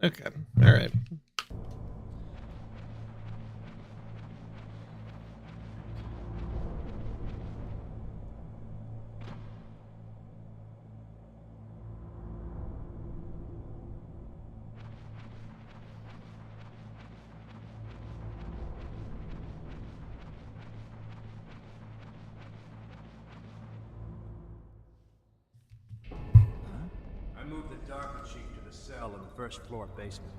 Okay, all right. I moved the Darker Chief to the cell in the first floor basement.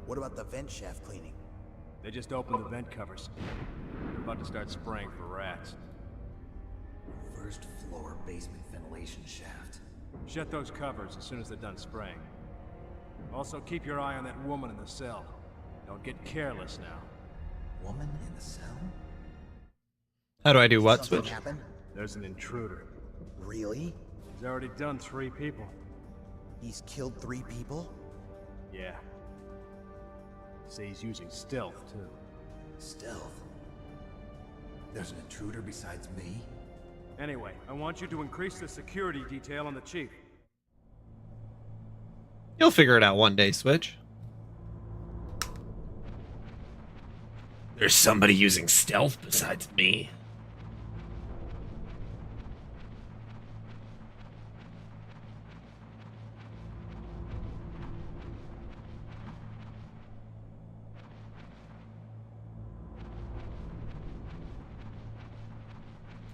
What about the vent shaft cleaning? They just opened the vent covers. They're about to start spraying for rats. First floor basement ventilation shaft. Shut those covers as soon as they're done spraying. Also, keep your eye on that woman in the cell. Don't get careless now. Woman in the cell? How do I do what, Something Switch? happened? There's an intruder. Really? He's already done 3 people. He's killed 3 people? Yeah. Say he's using stealth, too. Stealth? There's an intruder besides me? Anyway, I want you to increase the security detail on the Chief. You'll figure it out one day, Switch. There's somebody using stealth besides me.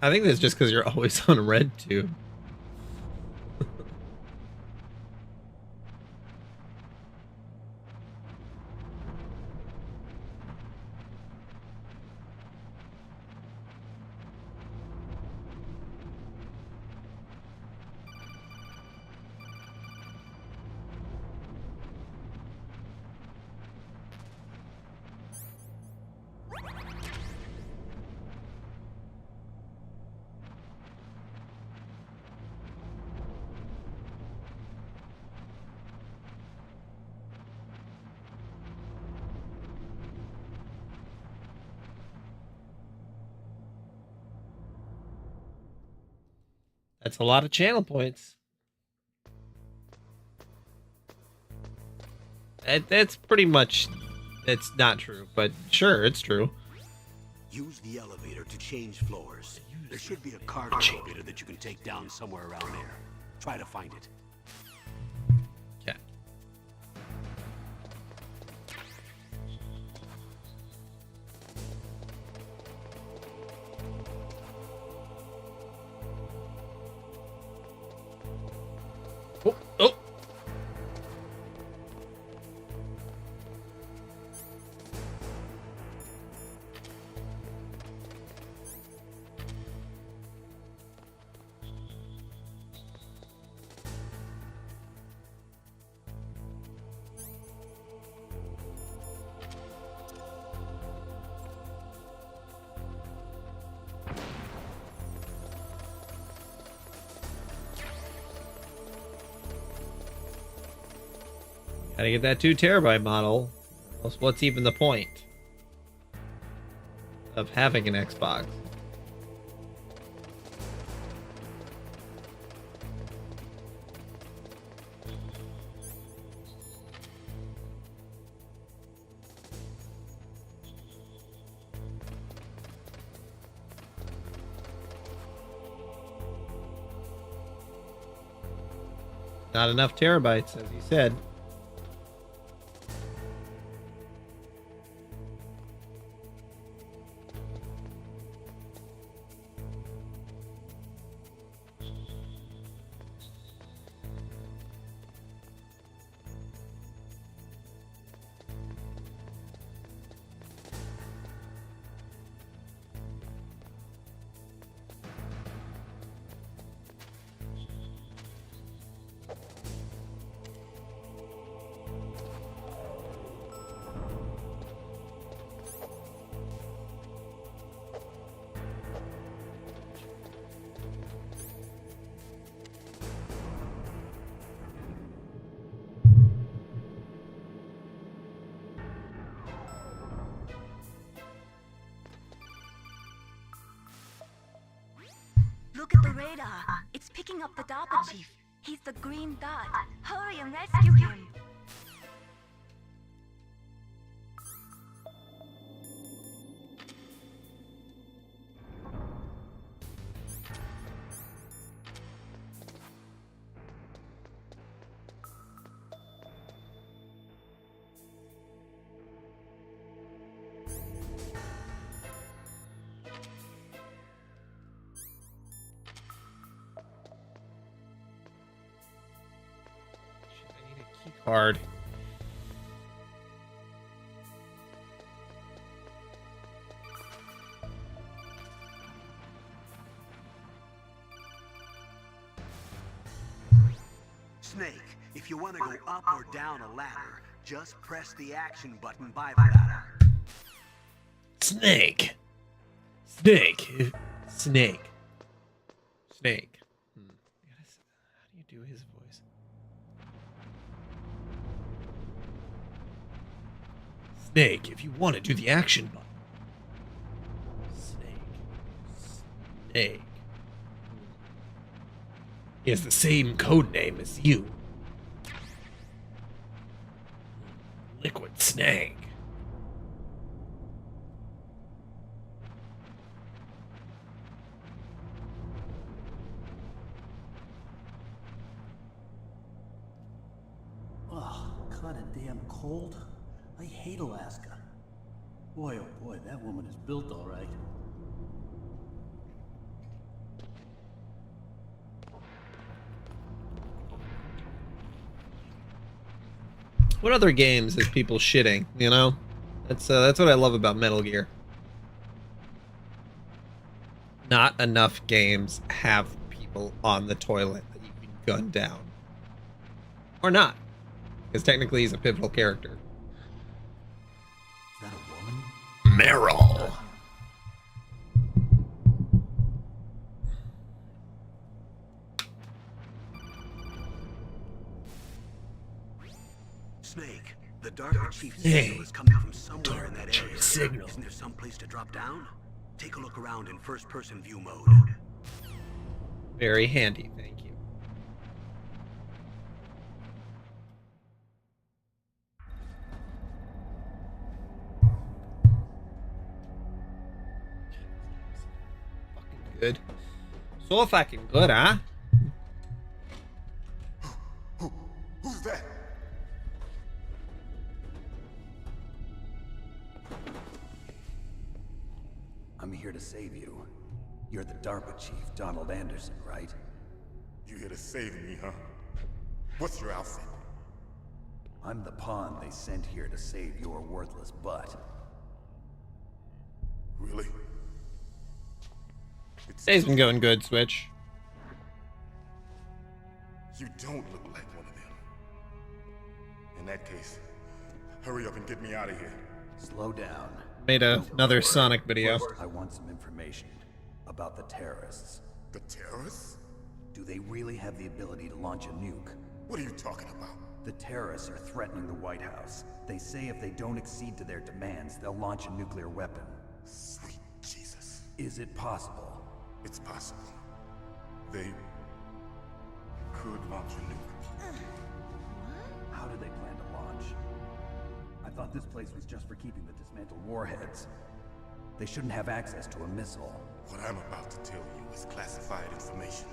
I think that's just because you're always on red too. That's a lot of channel points. That's pretty much... It's not true, but sure, it's true. Use the elevator to change floors. There should be a cargo elevator that you can take down somewhere around there. Try to find it. Okay. Oh, oh. Gotta get that 2 terabyte model. Else what's even the point of having an Xbox? Not enough terabytes, as you said. Look at the radar. It's picking up the Dapper Chief. He's the green dot. and rescue him. Hard. Snake, if you want to go up or down a ladder, just press the action button by the ladder. Snake. Snake. Snake. Snake. How do you do his voice? Snake, if you want to do the action button. Snake. Snake. He has the same code name as you. Liquid Snake. Oh, kinda damn cold. I hate Alaska. Boy, oh boy, that woman is built all right. What other games is people shitting, you know? That's what I love about Metal Gear. Not enough games have people on the toilet that you can gun down. Or not. Because technically he's a pivotal character. Is that a woman? Meryl. Snake, the Dark Chief Snake. signal is coming from somewhere in that Chief area. signal. Isn't there some place to drop down? Take a look around in first-person view mode. Very handy, thank you. Fucking good. So fucking good, huh? Who's that? I'm here to save you. You're the DARPA chief, Donald Anderson, right? You here to save me, huh? What's your outfit? I'm the pawn they sent here to save your worthless butt. Really? Day's been going good, Switch. You don't look like one of them. In that case, hurry up and get me out of here. Slow down. Made another Sonic video. First, I want some information about the terrorists. The terrorists? Do they really have the ability to launch a nuke? What are you talking about? The terrorists are threatening the White House. They say if they don't accede to their demands, they'll launch a nuclear weapon. Sweet Jesus. Is it possible? It's possible. They could launch a nuke. How do they plan to launch? I thought this place was just for keeping the dismantled warheads. They shouldn't have access to a missile. What I'm about to tell you is classified information.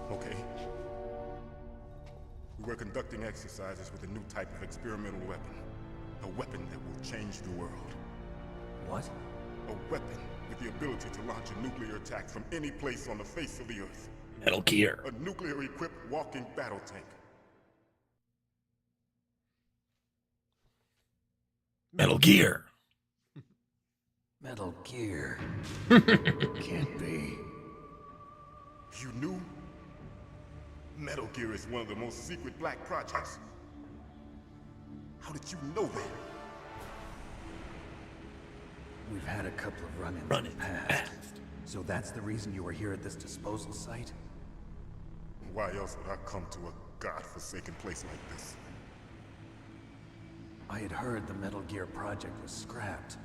Okay? We were conducting exercises with a new type of experimental weapon. A weapon that will change the world. What? A weapon with the ability to launch a nuclear attack from any place on the face of the Earth. Metal Gear. A nuclear-equipped walking battle tank. Metal Gear. Metal Gear. Can't be. You knew? Metal Gear is one of the most secret black projects. How did you know that? We've had a couple of run-ins in the past. So that's the reason you were here at this disposal site? Why else would I come to a godforsaken place like this? I had heard the Metal Gear project was scrapped.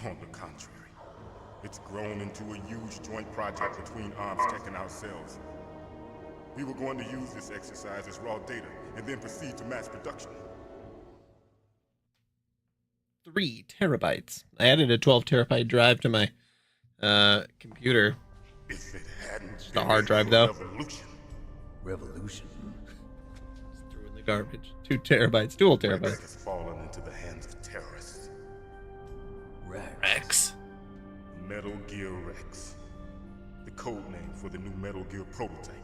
On the contrary, it's grown into a huge joint project between Arms Tech and ourselves. We were going to use this exercise as raw data and then proceed to mass production. 3 terabytes. I added a 12 terabyte drive to my computer. If it hadn't The hard drive, though. Revolution? Just threw in the garbage. 2 terabytes, dual Rex terabytes. has fallen into the hands of terrorists. Rex. Metal Gear Rex. The code name for the new Metal Gear prototype.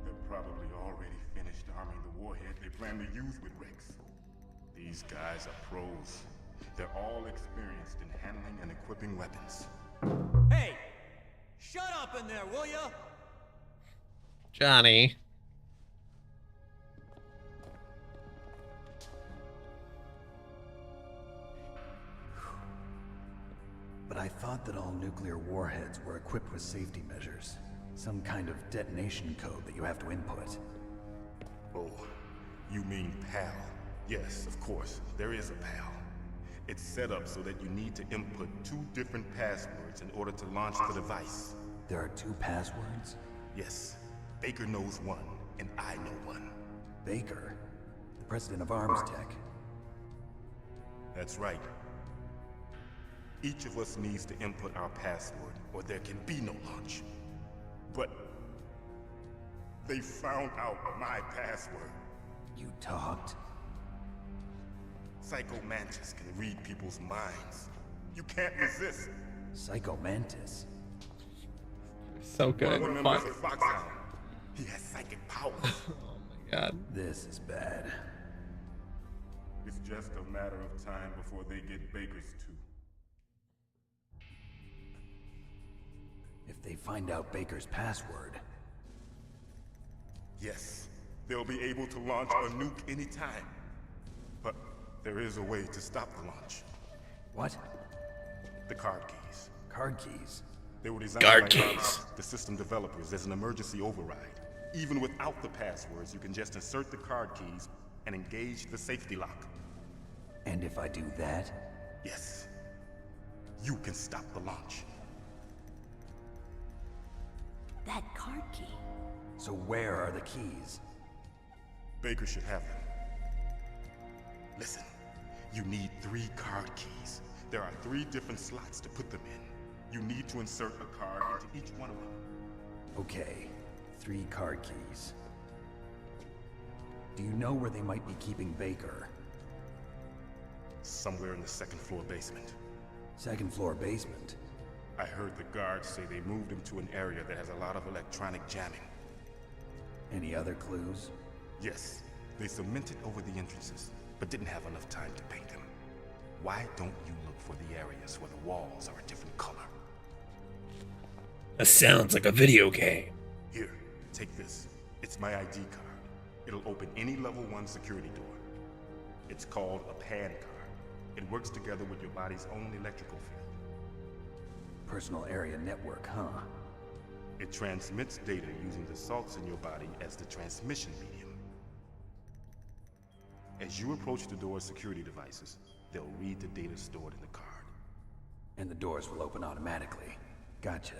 They're probably already finished arming the warhead they plan to use with Rex. These guys are pros. They're all experienced in handling and equipping weapons. Hey! Shut up in there, will ya? Johnny. But I thought that all nuclear warheads were equipped with safety measures. Some kind of detonation code that you have to input. Oh, you mean PAL? Yes, of course, there is a PAL. It's set up so that you need to input 2 different passwords in order to launch the device. There are 2 passwords? Yes, Baker knows one, and I know one. Baker, the president of Arms Tech. That's right. Each of us needs to input our password, or there can be no launch. But they found out my password. You talked? Psycho Mantis can read people's minds. You can't resist. Psycho Mantis? So good. One of the members of Foxhound. He has psychic powers. Oh my god. This is bad. It's just a matter of time before they get Baker's too. If they find out Baker's password... Yes, they'll be able to launch a nuke anytime. But there is a way to stop the launch. What? The card keys. Card keys? They were designed Card by keys. the system developers as an emergency override. Even without the passwords, you can just insert the card keys and engage the safety lock. And if I do that? Yes, you can stop the launch. That card key. So where are the keys? Baker should have them. Listen, you need 3 card keys. There are 3 different slots to put them in. You need to insert a card into each one of them. Okay, 3 card keys. Do you know where they might be keeping Baker? Somewhere in the 2nd floor basement. 2nd floor basement? I heard the guards say they moved him to an area that has a lot of electronic jamming. Any other clues? Yes, they cemented over the entrances, but didn't have enough time to paint them. Why don't you look for the areas where the walls are a different color? That sounds like a video game. Here, take this. It's my ID card. It'll open any level 1 security door. It's called a PAN card. It works together with your body's own electrical field. Personal area network, huh? It transmits data using the salts in your body as the transmission medium. As you approach the door's security devices, they'll read the data stored in the card. And the doors will open automatically. Gotcha.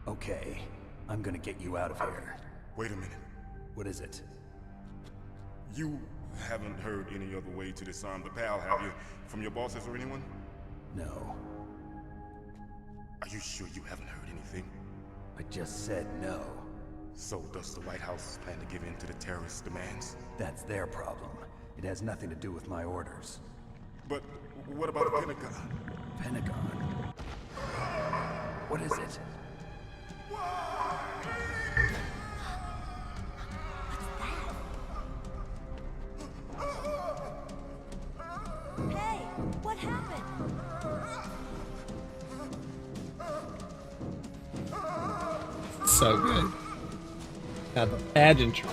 Okay, I'm gonna get you out of here. Wait a minute. What is it? You haven't heard any other way to disarm the PAL, have you? From your bosses or anyone? No. Are you sure you haven't heard anything? I just said no. So does the White House plan to give in to the terrorists' demands? That's their problem. It has nothing to do with my orders. But what about the Pentagon? Pentagon? What is it? Hey, what happened? So good. Got the pageantry.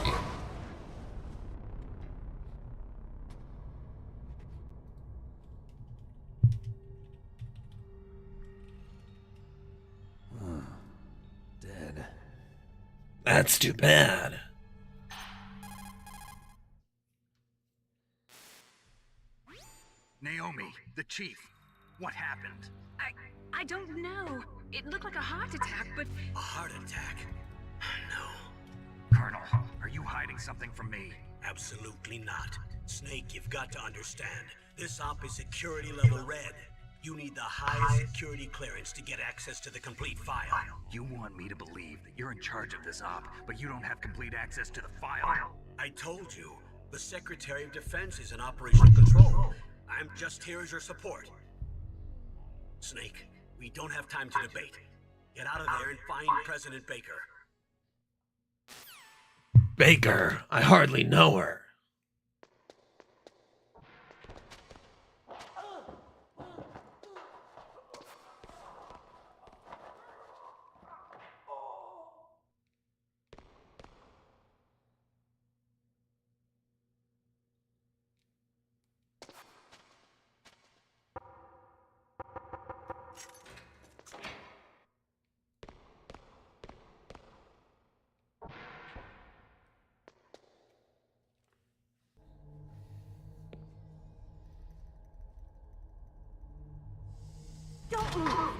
Dead. That's too bad. Naomi, the chief. What happened? I don't know. It looked like a heart attack, but A heart attack? No, Colonel, are you hiding something from me? absolutely not. Snake, you've got to understand. This op is security level red. You need the highest security clearance to get access to the complete file. You want me to believe that you're in charge of this op, but you don't have complete access to the file? I told you, the Secretary of Defense is in operational control. I'm just here as your support. Snake, we don't have time to debate. Get out of there and find President Baker. Baker, I hardly know her. Don't move!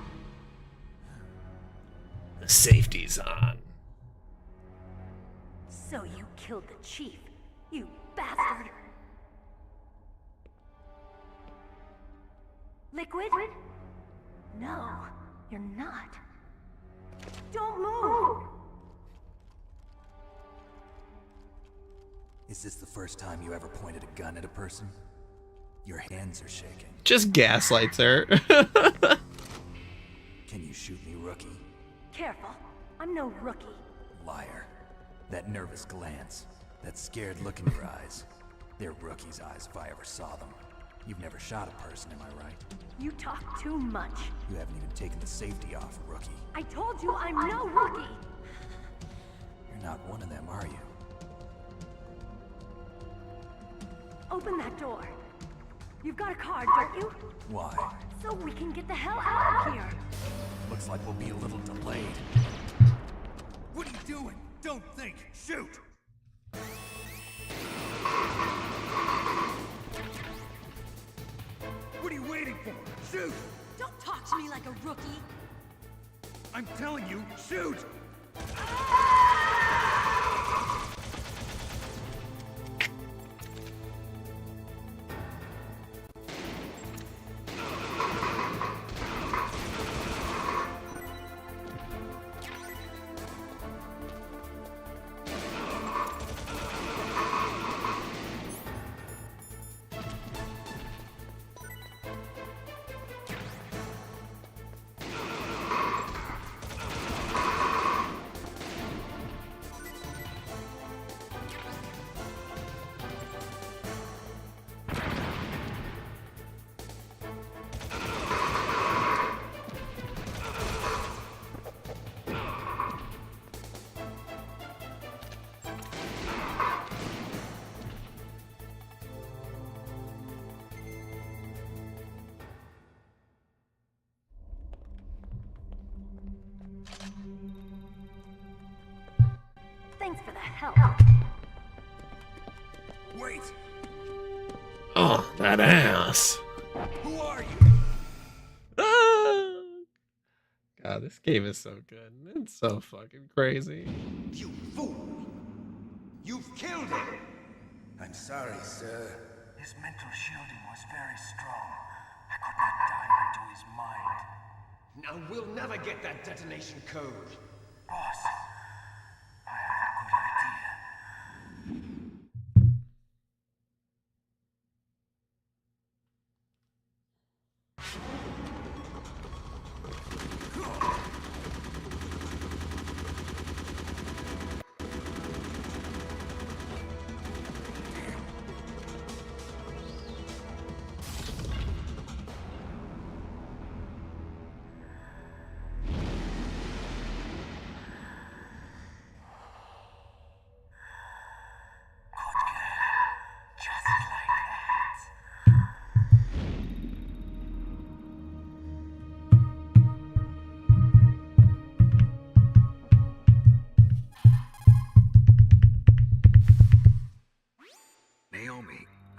The safety's on. So you killed the chief, you bastard! Liquid? No, you're not. Don't move! Is this the first time you ever pointed a gun at a person? Your hands are shaking. Just gaslights her. Can you shoot me, rookie? Careful, I'm no rookie. Liar. That nervous glance, that scared look in your eyes. They're rookie's eyes if I ever saw them. You've never shot a person, am I right? You talk too much. You haven't even taken the safety off, rookie. I told you I'm no rookie! You're not one of them, are you? Open that door. You've got a card, don't you? Why? So we can get the hell out of here. Looks like we'll be a little delayed. What are you doing? Don't think! Shoot! What are you waiting for? Shoot! Don't talk to me like a rookie. I'm telling you, shoot! Thanks for the help. Wait! Oh, that ass. Who are you? Ah! God, this game is so good. It's so fucking crazy. You fool! You've killed him! I'm sorry, sir. His mental shielding was very strong. I could not dive into his mind. Now we'll never get that detonation code. Boss, I have a good idea.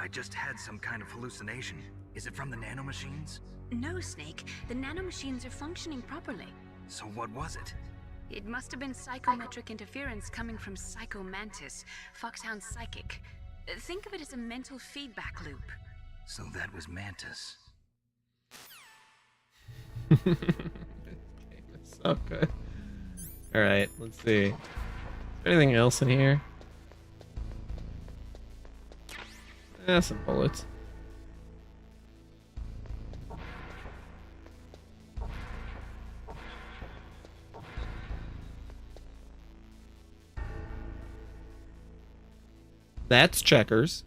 I just had some kind of hallucination. Is it from the nanomachines? No, Snake. The nanomachines are functioning properly. So what was it? It must have been psychometric interference coming from Psycho Mantis, Foxhound's psychic. Think of it as a mental feedback loop. So that was Mantis. So good. Alright, let's see. Is there anything else in here? Some bullets. That's checkers.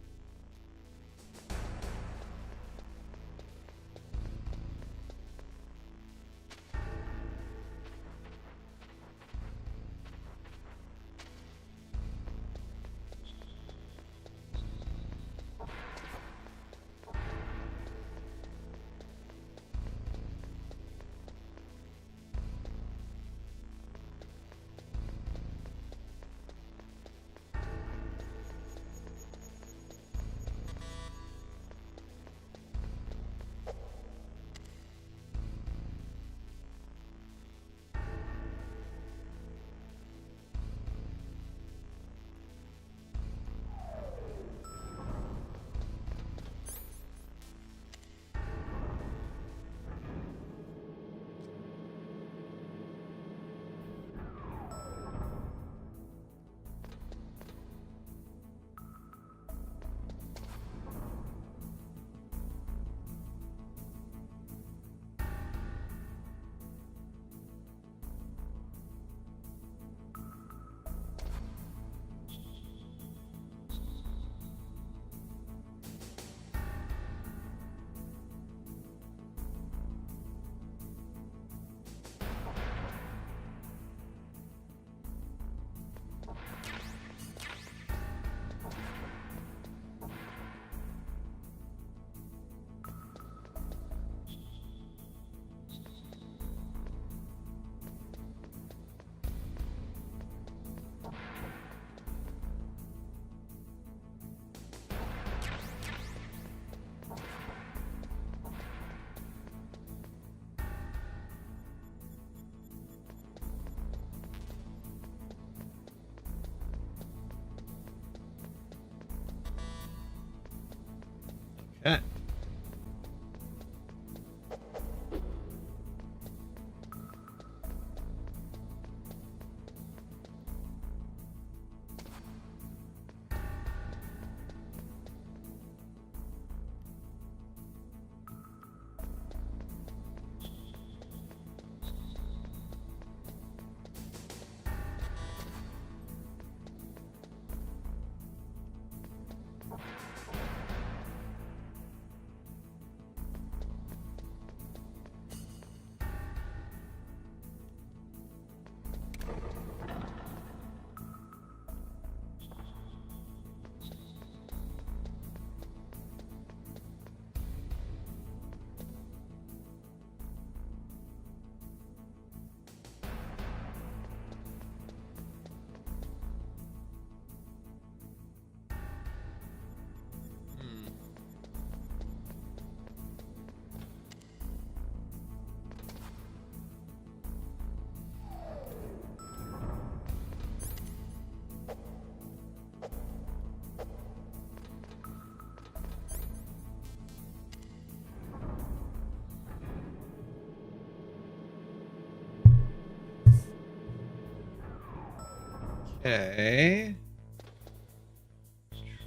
Okay. Okay.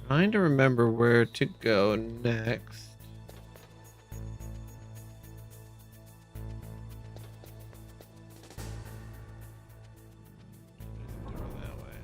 Trying to remember where to go next. That way.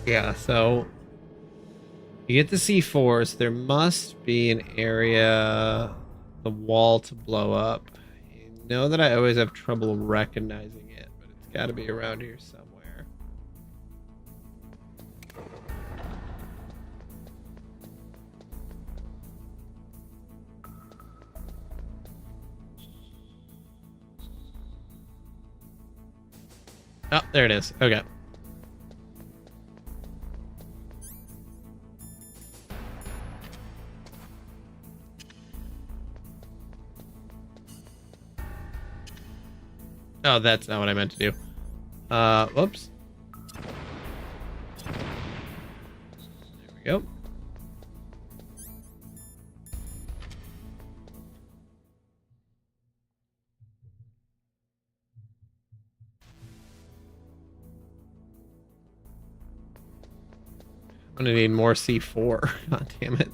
Yeah, so you get the C4s. There must be an area, the wall to blow up. You know that I always have trouble recognizing it, but it's got to be around here somewhere. Oh, there it is. Okay. Oh, that's not what I meant to do. Whoops. There we go. I'm gonna need more C4. God damn it.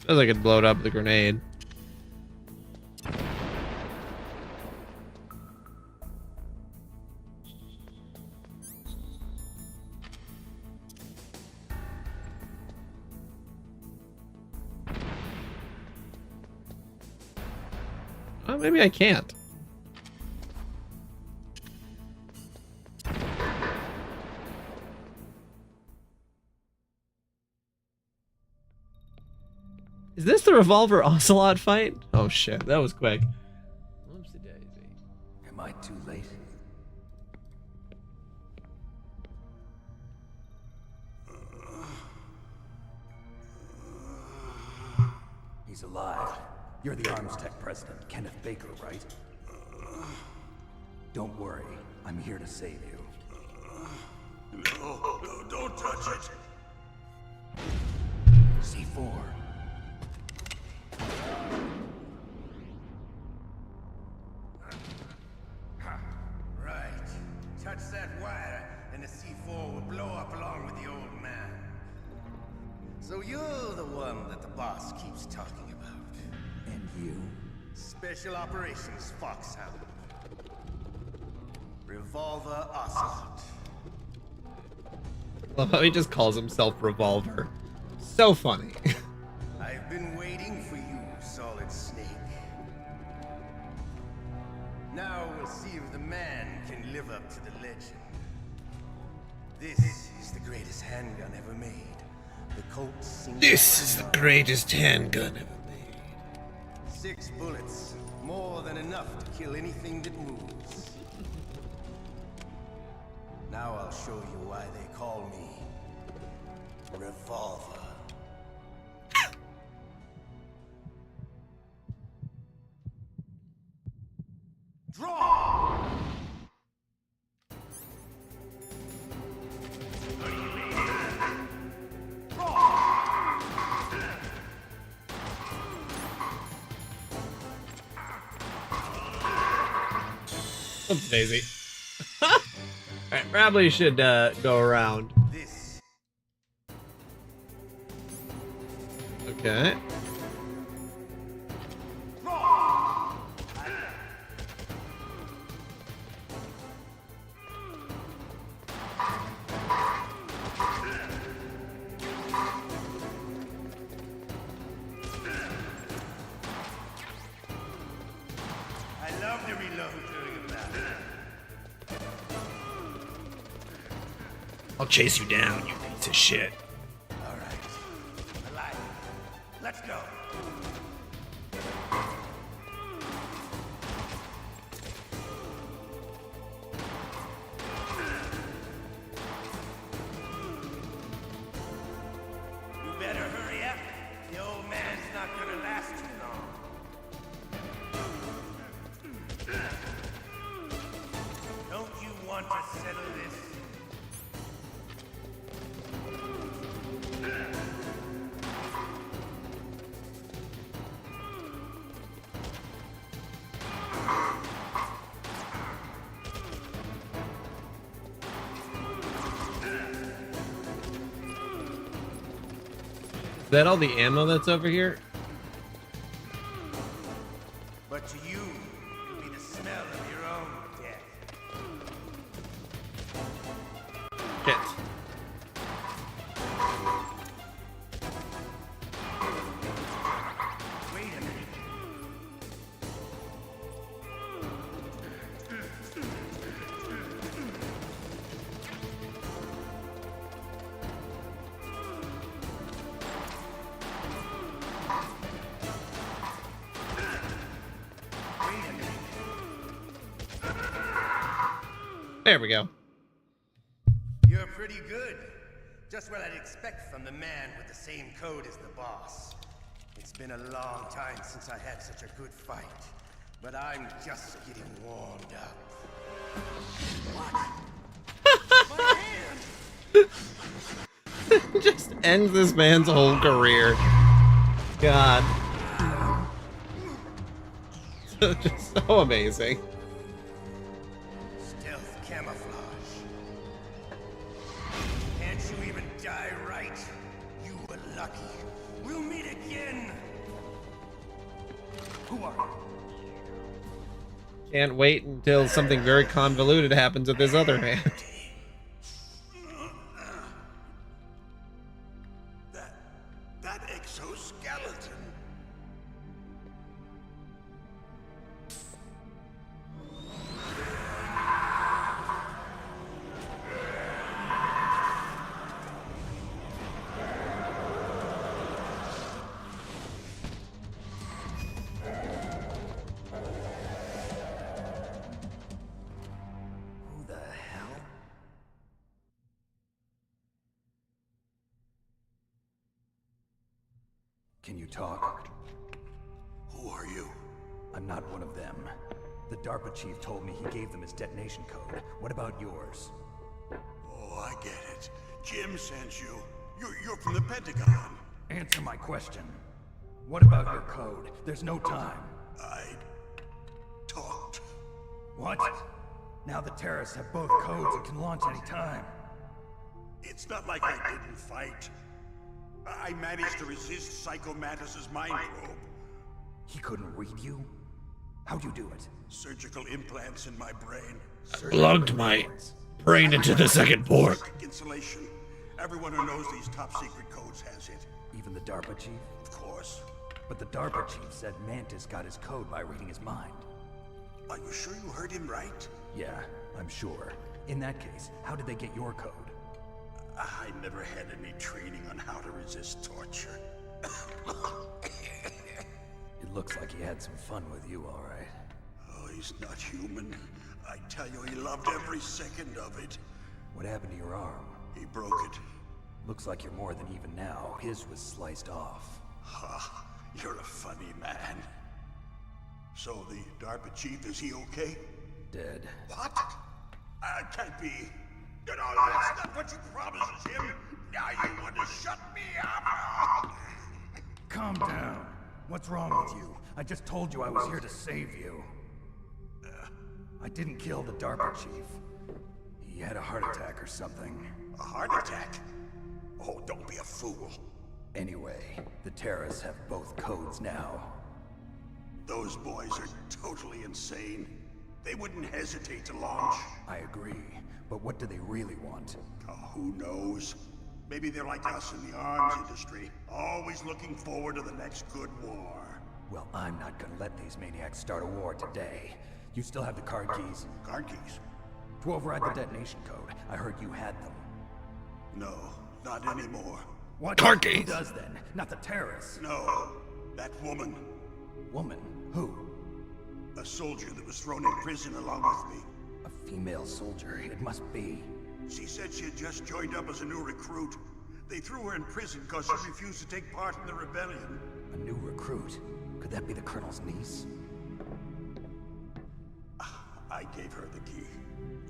Feels like it blowed up the grenade. Oh, maybe I can't. Is this the revolver ocelot fight? Oh shit, that was quick. Whoopsie daisy. Am I too late? He's alive. You're the Arms Tech president, Kenneth Baker, right? Don't worry, I'm here to save you. No, don't touch it. C4. Right. Touch that wire, and the C4 will blow up along with the old man. So you're the one that the boss keeps talking about. And you? Special Operations Foxhound. Revolver Ocelot. Love how he just calls himself Revolver. So funny. I've been waiting for you, Solid Snake. Now we'll see if the man can live up to the legend. This is the greatest handgun ever made. The Colt single. This is the greatest handgun ever made. 6 bullets, more than enough to kill anything that moves. Now I'll show you why they call me Revolver. Draw! Oops, Daisy. Alright, probably should go around. Okay. I love to reload during a battle. I'll chase you down, you piece of shit. All right. Alive. Let's go. You better hurry up. The old man's not gonna last too long. Don't you want to settle this? Is that all the ammo that's over here? But to you, it'll be the smell of your own death. Shit. Wait a minute. There we go. You're pretty good. Just what I'd expect from the man with the same code as the boss. It's been a long time since I had such a good fight, but I'm just getting warmed up. Just ends this man's whole career. God. Just so amazing. Stealth camouflage. Can't you even die right? You were lucky. We'll meet again. Who are you? Can't wait until something very convoluted happens with his other hand. That exoskeleton. Who the hell? Can you talk? Who are you? I'm not one of them. The DARPA chief told me he gave them his detonation code. What about yours? Oh, I get it. Jim sent you. You're from the Pentagon. Answer my question. What about your code? There's no time. I talked. What? Now the terrorists have both codes and can launch any time. It's not like I didn't fight. I managed to resist Psycho Mantis's mind probe. He couldn't read you? How'd you do it? Surgical implants in my brain. Plugged my brain into the second port. Insulation. Everyone who knows these top secret codes has it. Even the DARPA chief? Of course. But the DARPA chief said Mantis got his code by reading his mind. Are you sure you heard him right? Yeah, I'm sure. In that case, how did they get your code? I never had any training on how to resist torture. It looks like he had some fun with you, all right. Oh, he's not human. I tell you, he loved every second of it. What happened to your arm? He broke it. Looks like you're more than even now. His was sliced off. Ha, you're a funny man. So the DARPA chief, is he okay? Dead. What? Can't be. You know, that's not what you promised him. Now you want to shut me up? Calm down. What's wrong with you? I just told you I was here to save you. I didn't kill the DARPA chief. He had a heart attack or something. A heart attack? Oh, don't be a fool. Anyway, the terrorists have both codes now. Those boys are totally insane. They wouldn't hesitate to launch. I agree, but what do they really want? Oh, who knows? Maybe they're like us in the arms industry, always looking forward to the next good war. Well, I'm not gonna let these maniacs start a war today. You still have the card keys? Card keys? To override the detonation code. I heard you had them. No, not anymore. What? Card keys? Who does then? Not the terrorists. No, that woman. Woman? Who? A soldier that was thrown in prison along with me. A female soldier. It must be. She said she had just joined up as a new recruit. They threw her in prison because she refused to take part in the rebellion. A new recruit? Could that be the Colonel's niece? I gave her the key.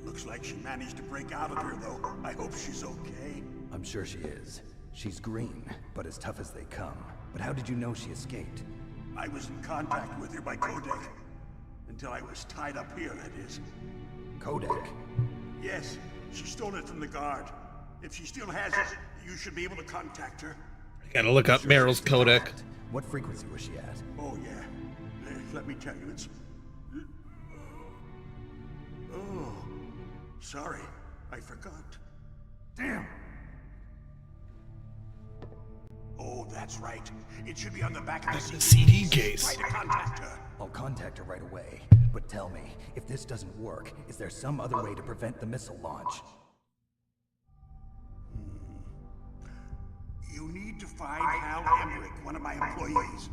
Looks like she managed to break out of here, though. I hope she's okay. I'm sure she is. She's green, but as tough as they come. But how did you know she escaped? I was in contact with her by codec. Until I was tied up here, that is. Codec? Yes, she stole it from the guard. If she still has it, you should be able to contact her. I gotta look up Meryl's codec. What frequency was she at? Oh, yeah. Let me tell you, it's... Oh, sorry. I forgot. Damn. Oh, that's right. It should be on the back of the CD case. Try to contact her. I'll contact her right away. But tell me, if this doesn't work, is there some other way to prevent the missile launch? You need to find Hal Emmerich, one of my employees.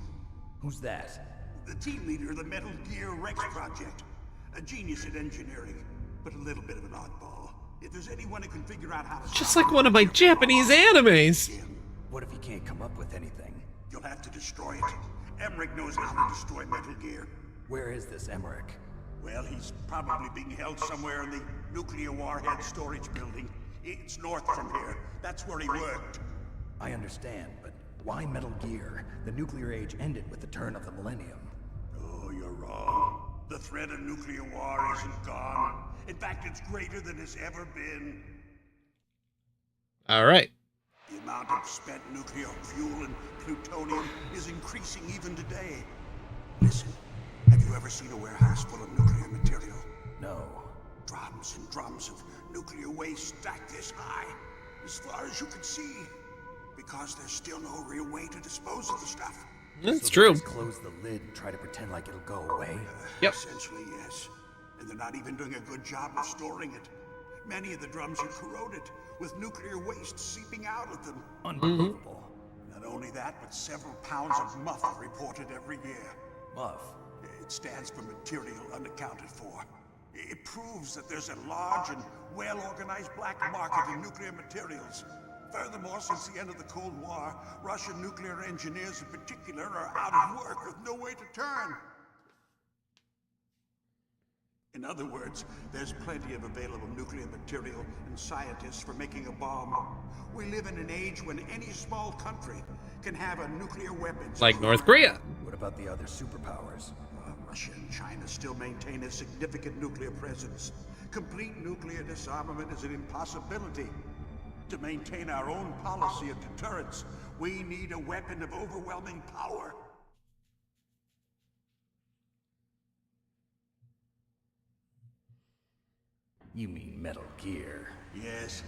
Who's that? The team leader of the Metal Gear Rex project. A genius at engineering, but a little bit of an oddball. If there's anyone who can figure out how to Just stop like one of my Japanese animes. What if he can't come up with anything? You'll have to destroy it. Emmerich knows how to destroy Metal Gear. Where is this Emmerich? Well, he's probably being held somewhere in the nuclear warhead storage building. It's north from here. That's where he worked. I understand, but why Metal Gear? The nuclear age ended with the turn of the millennium. Oh, you're wrong. The threat of nuclear war isn't gone. In fact, it's greater than it's ever been. All right. The amount of spent nuclear fuel and plutonium is increasing even today. Listen, have you ever seen a warehouse full of nuclear material? No. Drums and drums of nuclear waste stacked this high, as far as you can see. Because there's still no real way to dispose of the stuff. That's So true. Just close the lid and try to pretend like it'll go away? Yep. Essentially, yes. And they're not even doing a good job of storing it. Many of the drums are corroded, with nuclear waste seeping out of them. Unbelievable. Not only that, but several pounds of muff are reported every year. Muff? It stands for material unaccounted for. It proves that there's a large and well-organized black market in nuclear materials. Furthermore, since the end of the Cold War, Russian nuclear engineers in particular are out of work with no way to turn. In other words, there's plenty of available nuclear material and scientists for making a bomb. We live in an age when any small country can have a nuclear weapon. Like North Korea. What about the other superpowers? Russia and China still maintain a significant nuclear presence. Complete nuclear disarmament is an impossibility. To maintain our own policy of deterrence, we need a weapon of overwhelming power. You mean Metal Gear? Yes.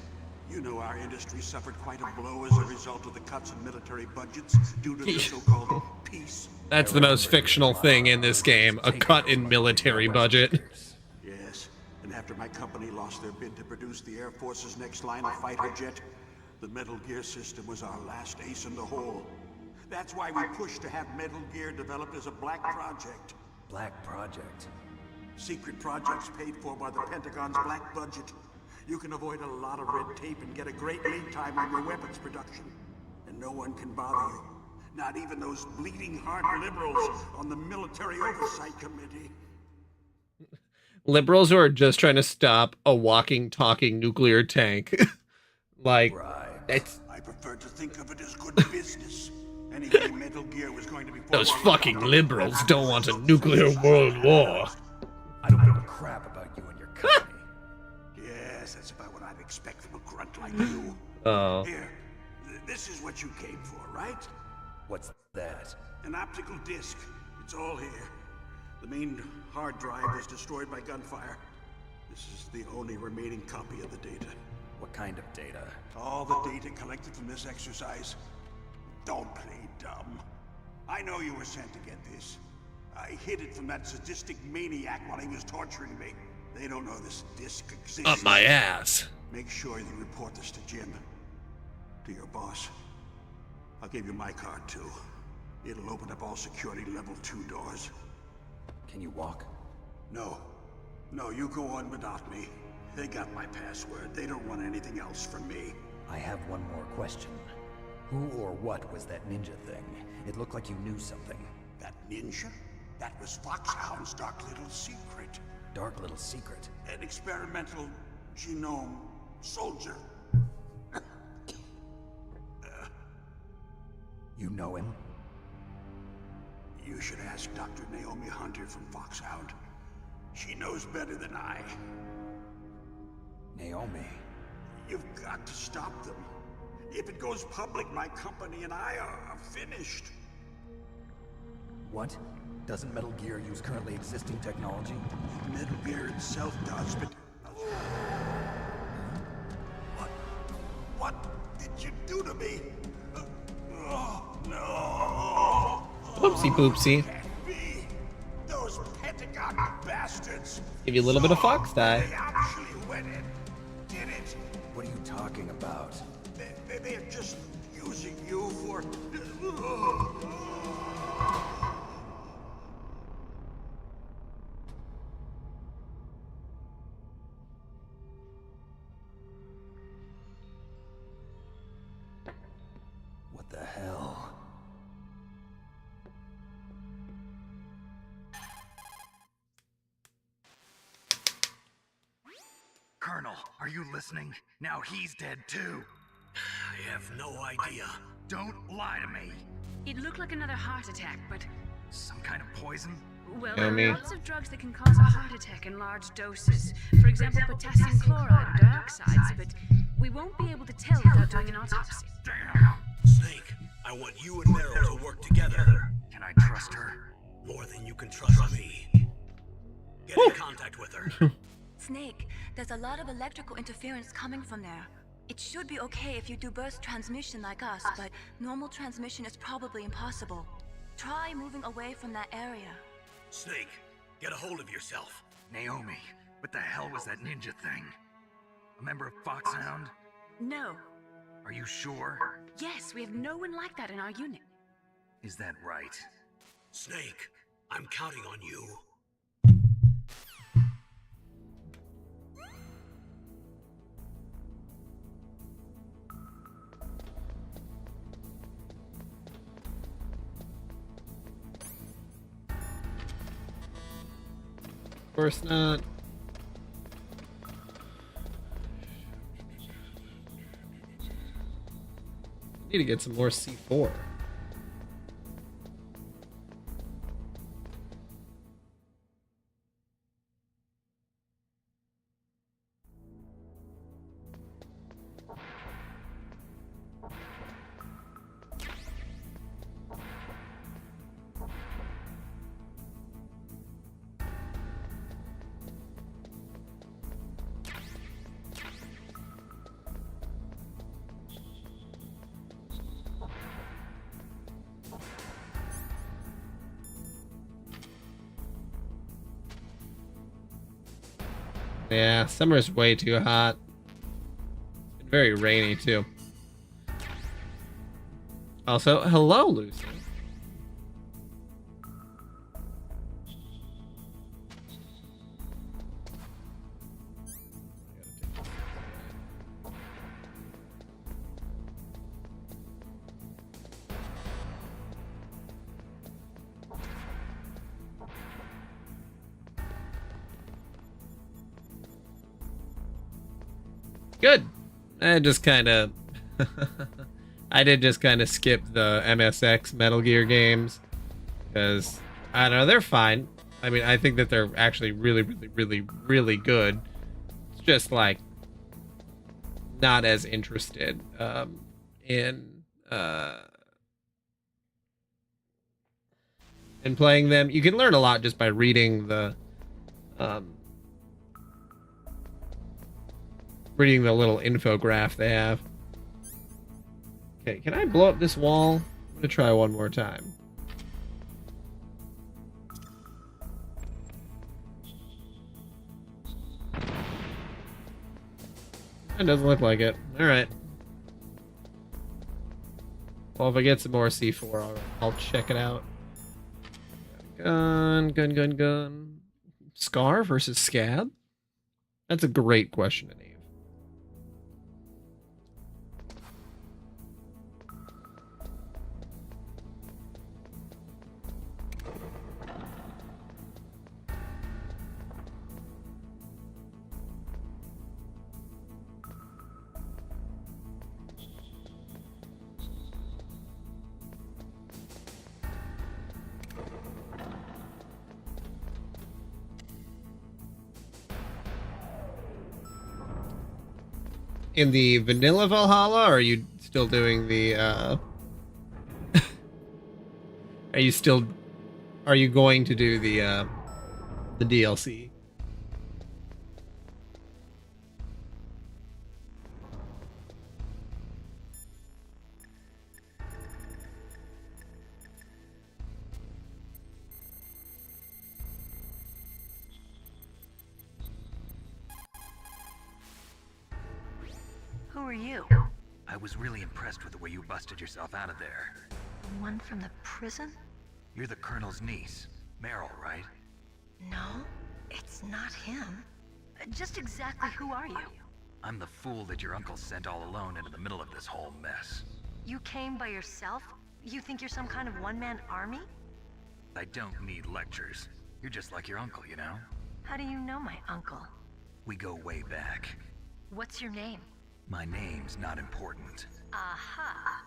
You know our industry suffered quite a blow as a result of the cuts in military budgets due to the so-called peace. That's the most fictional thing in this game, a cut in military budget. Yes, and after my company lost their bid to produce the Air Force's next line of fighter jet, the Metal Gear system was our last ace in the hole. That's why we pushed to have Metal Gear developed as a black project. Black project? Secret projects paid for by the Pentagon's black budget. You can avoid a lot of red tape and get a great lead time on your weapons production. And no one can bother you. Not even those bleeding heart liberals on the Military Oversight Committee. Liberals who are just trying to stop a walking, talking nuclear tank. Like, that's... I prefer to think of it as good business. Anyway, Metal Gear was going to be... Those fucking liberals don't want a nuclear world war. I don't give a crap about you and your company. Yes, that's about what I'd expect from a grunt like you. Oh. Here, this is what you came for, right? What's that? An optical disc. It's all here. The main hard drive was destroyed by gunfire. This is the only remaining copy of the data. What kind of data? All the data collected from this exercise. Don't play dumb. I know you were sent to get this. I hid it from that sadistic maniac while he was torturing me. They don't know this disc exists. Up my ass. Make sure you report this to Jim. To your boss. I'll give you my card too. It'll open up all security level 2 doors. Can you walk? No. No, you go on without me. They got my password. They don't want anything else from me. I have one more question. Who or what was that ninja thing? It looked like you knew something. That ninja? That was Foxhound's dark little secret. Dark little secret? An experimental genome soldier. You know him? You should ask Dr. Naomi Hunter from Foxhound. She knows better than I. Naomi? You've got to stop them. If it goes public, my company and I are finished. What? Doesn't Metal Gear use currently existing technology? Metal Gear itself does, but... to me? Oh, no. Whoopsie poopsie. Can't be. Those Pentagon bastards. Give you a little bit of fox They die. actually went in. Did it. What are you talking about? They're just using you for... What the hell? Colonel, are you listening? Now he's dead too. I have no idea. Don't lie to me. It looked like another heart attack, but... Some kind of poison? Well, Tell there me. are lots of drugs that can cause a heart attack in large doses. For example, potassium chloride or dioxides, but we won't be able to tell without doing an autopsy. Damn. Snake, I want you and Meryl to work together. Can I trust her? More than you can trust me. Get in contact with her. Snake, there's a lot of electrical interference coming from there. It should be okay if you do burst transmission like us, but normal transmission is probably impossible. Try moving away from that area. Snake, get a hold of yourself. Naomi, what the hell was that ninja thing? A member of Foxhound? No. Are you sure? Yes, we have no one like that in our unit. Is that right? Snake, I'm counting on you. Of course not. Need to get some more C4. Yeah, summer's way too hot. And very rainy too. Also, hello, Lucy. Good. I just kind of I did just kind of skip the MSX Metal Gear games because I don't know, they're fine. I mean, I think that they're actually really good. It's just like not as interested in playing them. You can learn a lot just by reading the little infograph they have. Okay, can I blow up this wall? I'm gonna try one more time. It doesn't look like it. Alright. Well, if I get some more C4, I'll check it out. Gun. Scar versus Scab? That's a great question to name. In the vanilla Valhalla, or are you still doing the are you going to do the DLC? Who are you? I was really impressed with the way you busted yourself out of there. The one from the prison? You're the Colonel's niece, Meryl, right? No, it's not him. Just exactly who are you? I'm the fool that your uncle sent all alone into the middle of this whole mess. You came by yourself? You think you're some kind of one-man army? I don't need lectures. You're just like your uncle, you know? How do you know my uncle? We go way back. What's your name? My name's not important. Aha.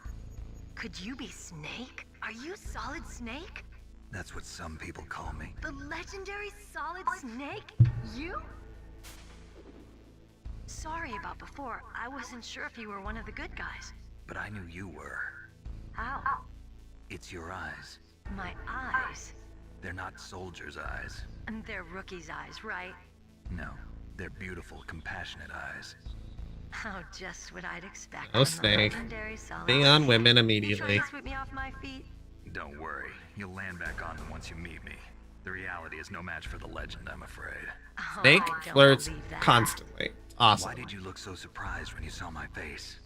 Could you be Snake? Are you Solid Snake? That's what some people call me. The legendary Solid Snake? You? Sorry about before. I wasn't sure if you were one of the good guys. But I knew you were. How? It's your eyes. My eyes? They're not soldiers' eyes. And they're rookies' eyes, right? No, they're beautiful, compassionate eyes. Oh, just what I'd expect. Oh, Snake. Being on women immediately. You trying to sweep me off my feet? Don't worry, you'll land back on them once you meet me. The reality is no match for the legend, I'm afraid. Snake flirts constantly. Awesome. Why did you look so surprised when you saw my face?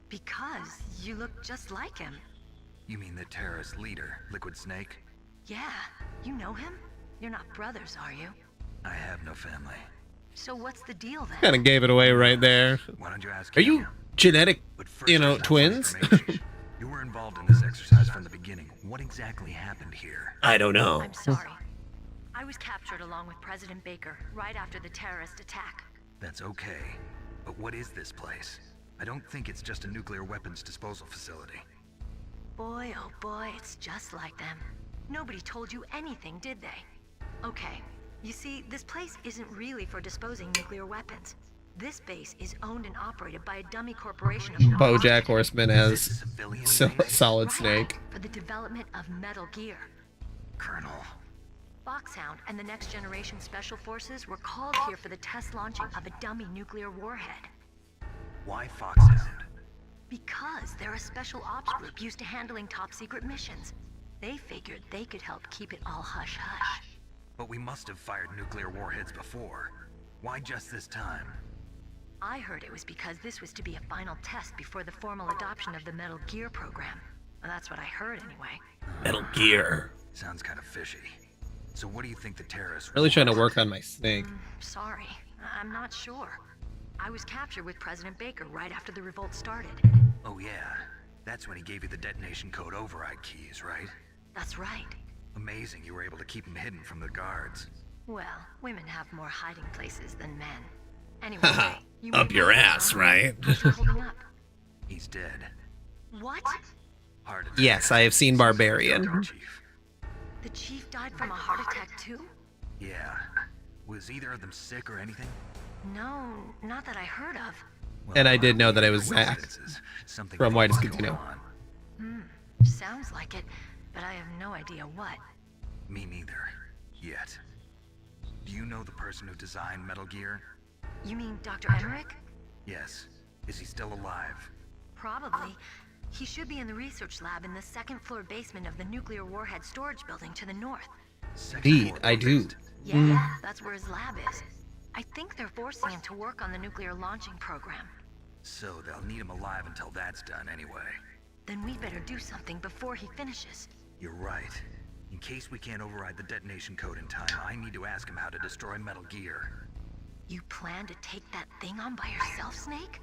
Because you look just like him. You mean the terrorist leader, Liquid Snake? Yeah, you know him? You're not brothers, are you? I have no family. So what's the deal then? Kind of gave it away right there. Why don't you ask Are you genetic, twins? You were involved in this exercise from the beginning. What exactly happened here? I don't know. I'm sorry. I was captured along with President Baker right after the terrorist attack. That's okay. But what is this place? I don't think it's just a nuclear weapons disposal facility. Boy, oh boy, it's just like them. Nobody told you anything, did they? Okay, you see, this place isn't really for disposing nuclear weapons. This base is owned and operated by a dummy corporation of BoJack Horseman as Solid Snake. For the development of Metal Gear. Colonel. Foxhound and the Next Generation Special Forces were called here for the test launching of a dummy nuclear warhead. Why Foxhound? Because they're a special ops group used to handling top secret missions. They figured they could help keep it all hush-hush. But we must have fired nuclear warheads before. Why just this time? I heard it was because this was to be a final test before the formal adoption of the Metal Gear program. Well, that's what I heard anyway. Metal Gear. Sounds kind of fishy. So what do you think the terrorists... Really trying to work on my snake. Sorry, I'm not sure. I was captured with President Baker right after the revolt started. Oh yeah, that's when he gave you the detonation code override keys, right? That's right. Amazing you were able to keep him hidden from the guards. Well, women have more hiding places than men. Anyway, you up your ass, right? How's he holding up? He's dead. What? Heart attack. Yes, I have seen Barbarian. Chief. The chief died from a heart attack too? Yeah. Was either of them sick or anything? No, not that I heard of. Well, And I did know that it was Zach from Whitest Casino. Sounds like it, but I have no idea what. Me neither. Yet. Do you know the person who designed Metal Gear? You mean Dr. Emmerich? Yes. Is he still alive? Probably. He should be in the research lab in the second floor basement of the nuclear warhead storage building to the north. Indeed, I do. Yeah, that's where his lab is. I think they're forcing him to work on the nuclear launching program. So they'll need him alive until that's done anyway. Then we better do something before he finishes. You're right. In case we can't override the detonation code in time, I need to ask him how to destroy Metal Gear. You plan to take that thing on by yourself, Snake?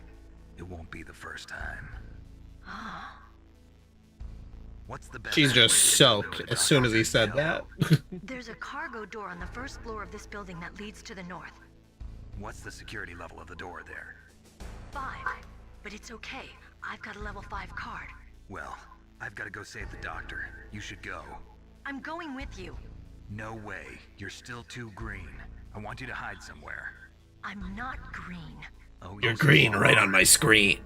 It won't be the first time. Oh. What's the best? She's just soaked as soon as he said that. There's a cargo door on the first floor of this building that leads to the north. What's the security level of the door there? 5. But it's okay. I've got a level 5 card. Well, I've got to go save the doctor. You should go. I'm going with you. No way. You're still too green. I want you to hide somewhere. I'm not green. Oh, You're green right on my screen.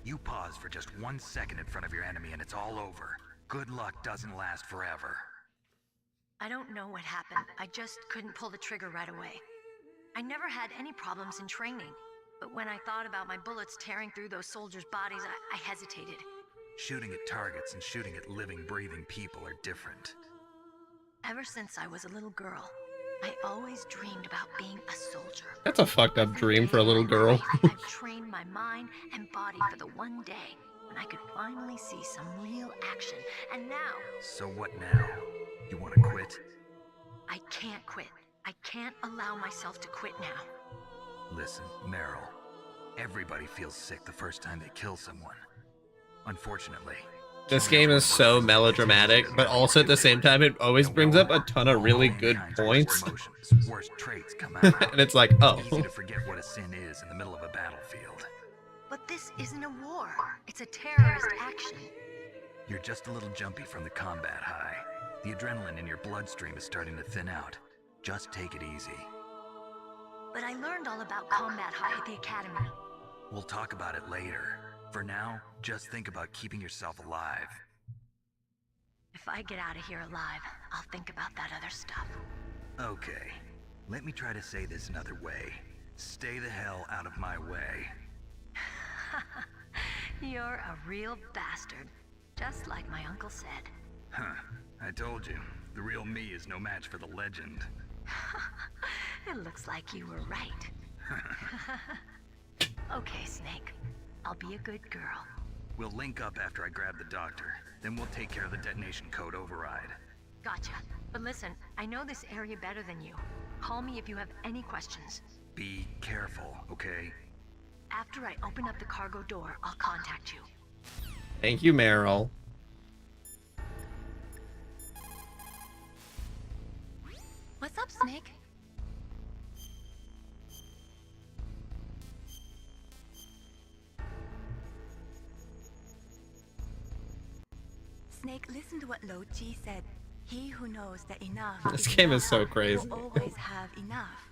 You pause for just 1 second in front of your enemy and it's all over. Good luck doesn't last forever. I don't know what happened. I just couldn't pull the trigger right away. I never had any problems in training, but when I thought about my bullets tearing through those soldiers' bodies, I hesitated. Shooting at targets and shooting at living, breathing people are different. Ever since I was a little girl, I always dreamed about being a soldier. That's a fucked up dream for a little girl. I've trained my mind and body for the one day when I could finally see some real action. And now... So what now? You want to quit? I can't quit. I can't allow myself to quit now. Listen, Meryl. Everybody feels sick the first time they kill someone. Unfortunately. This game is so melodramatic, but also at the same time, it always brings up a ton of really good points. Worst traits come out. And it's like, oh. It's easy to forget what a sin is in the middle of a battlefield. But this isn't a war. It's a terrorist action. You're just a little jumpy from the combat high. The adrenaline in your bloodstream is starting to thin out. Just take it easy. But I learned all about combat high at the academy. We'll talk about it later. For now, just think about keeping yourself alive. If I get out of here alive, I'll think about that other stuff. Okay. Let me try to say this another way. Stay the hell out of my way. You're a real bastard. Just like my uncle said. Huh. I told you. The real me is no match for the legend. It looks like you were right. Okay, Snake. I'll be a good girl. We'll link up after I grab the doctor. Then we'll take care of the detonation code override. Gotcha. But listen, I know this area better than you. Call me if you have any questions. Be careful, okay? After I open up the cargo door, I'll contact you. Thank you, Meryl. What's up, Snake? Snake, listen to what Lo Ji said. He who knows that enough This game is so crazy. will always have enough.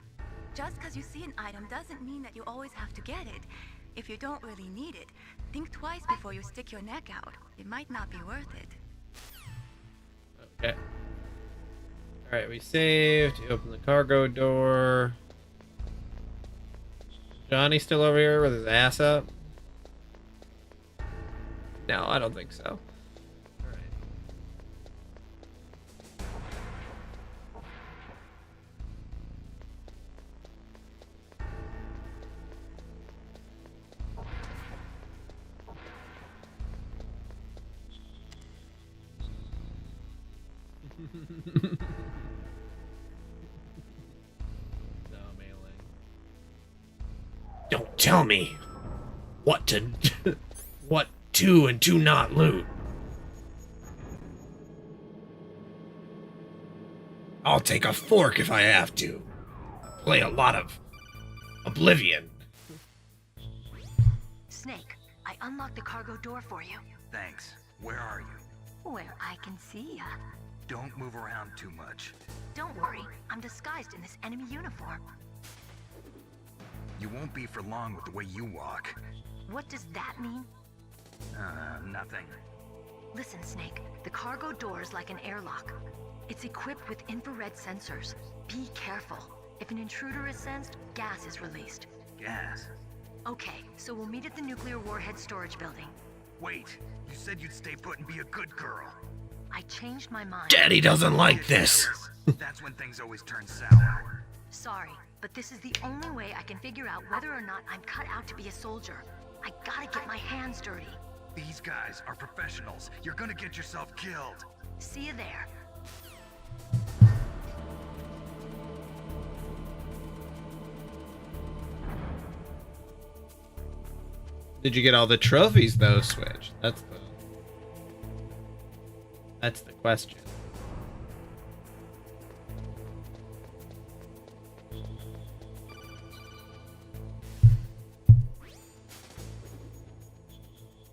Just because you see an item doesn't mean that you always have to get it. If you don't really need it, think twice before you stick your neck out. It might not be worth it. Okay. Alright, we saved. You open the cargo door. Johnny still over here with his ass up? No, I don't think so. Don't tell me what to what to and to not loot. I'll take a fork if I have to. Play a lot of Oblivion. Snake, I unlocked the cargo door for you. Thanks. Where are you? Where I can see ya. Don't move around too much. Don't worry, I'm disguised in this enemy uniform. You won't be for long with the way you walk. What does that mean? Nothing. Listen, Snake, the cargo door is like an airlock. It's equipped with infrared sensors. Be careful. If an intruder is sensed, gas is released. Gas? Okay, so we'll meet at the nuclear warhead storage building. Wait, you said you'd stay put and be a good girl. I changed my mind. Daddy doesn't like this. That's when things always turn sour. Sorry, but this is the only way I can figure out whether or not I'm cut out to be a soldier. I gotta get my hands dirty. These guys are professionals. You're gonna get yourself killed. See you there. Did you get all the trophies though, Switch? That's the question.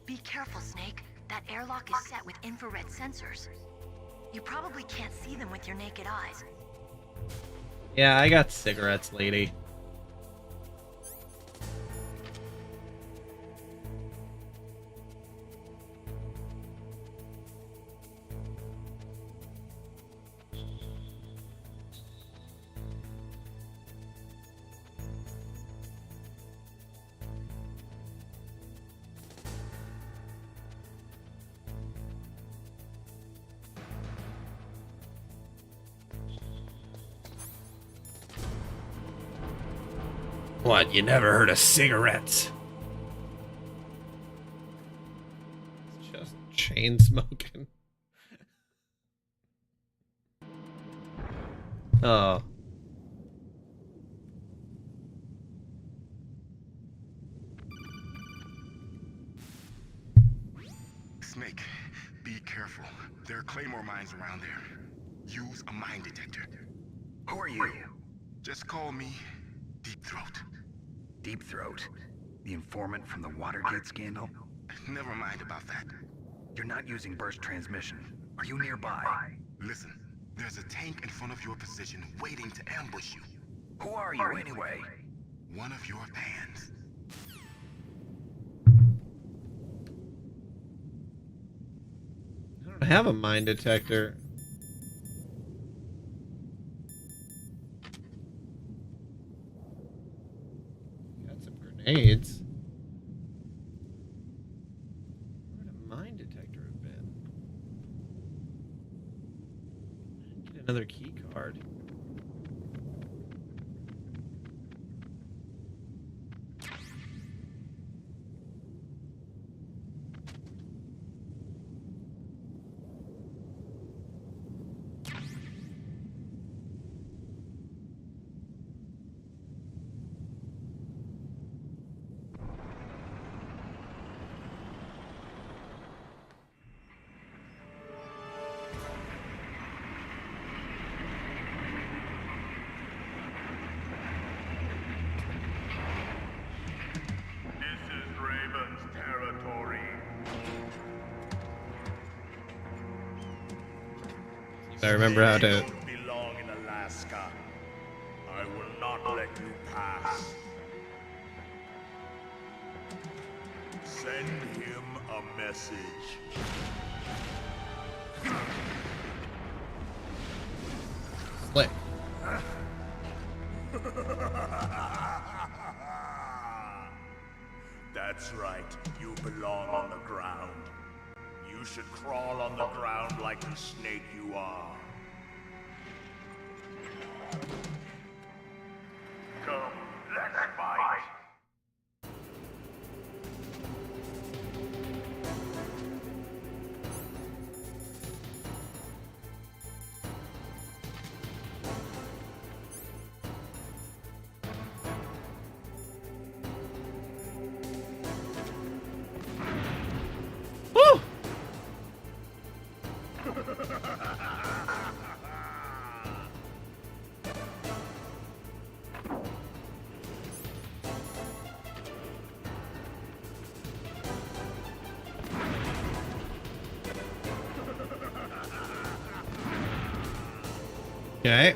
Be careful, Snake. That airlock is set with infrared sensors. You probably can't see them with your naked eyes. Yeah, I got cigarettes, lady. What, you never heard of cigarettes? chain smoking. Oh. Snake, be careful. There are claymore mines around there. Use a mine detector. Who are you? Just call me Deep Throat. Deep Throat? The informant from the Watergate scandal? Never mind about that. You're not using burst transmission. Are you nearby? Listen, there's a tank in front of your position waiting to ambush you. Who are you anyway? One of your fans. I don't have a mine detector. Got some grenades. Where would a mine detector have been? Get another key card. I remember how to. Belong in Alaska. I will not let you pass. Send him a message. Slick. That's right. You belong on the ground. You should crawl on the ground like the snake you are. Come, let's fight. Woo! Okay.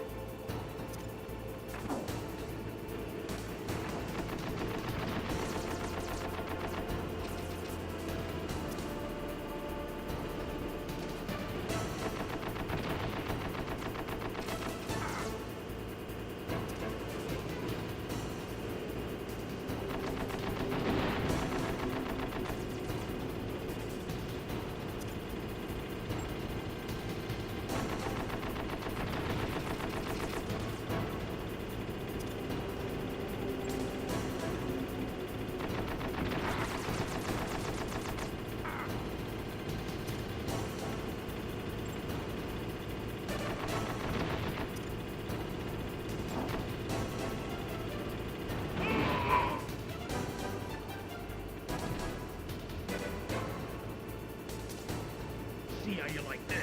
See how you like this.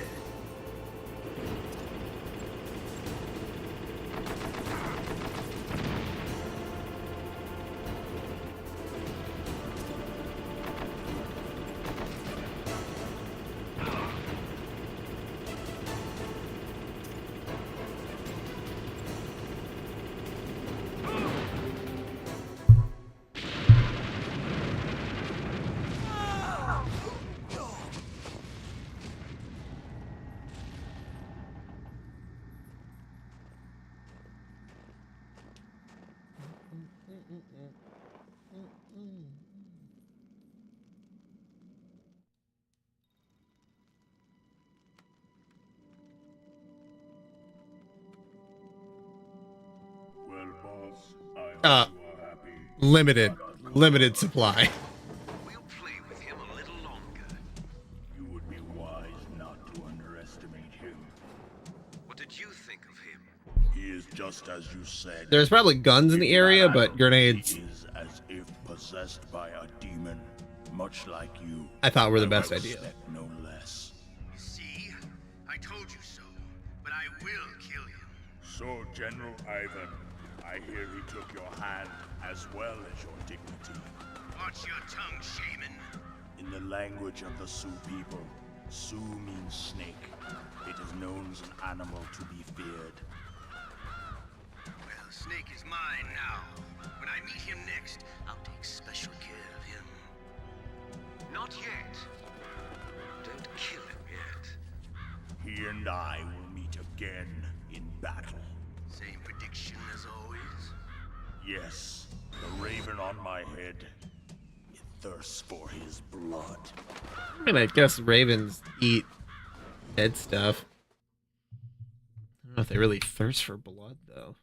Well, boss, I hope you are happy. Limited supply. We'll play with him a little longer. You would just as you said. There's probably guns in the area, but grenades He is as if possessed by a demon, much like you. I thought were the and best I idea. respect no less. See? I told you so, but I will kill him. So, General Ivan, I hear he took your hand as well as your dignity. Watch your tongue, shaman. In the language of the Sioux people, Sioux means snake. It is known as an animal to be feared. Well, Snake is mine now. When I meet him next, I'll take special care of him. Not yet. Don't kill him yet. He and I will meet again in battle. Same prediction as always? Yes, the raven on my head. It thirsts for his blood. I mean, I guess ravens eat dead stuff. I don't know if they really thirst for blood, though.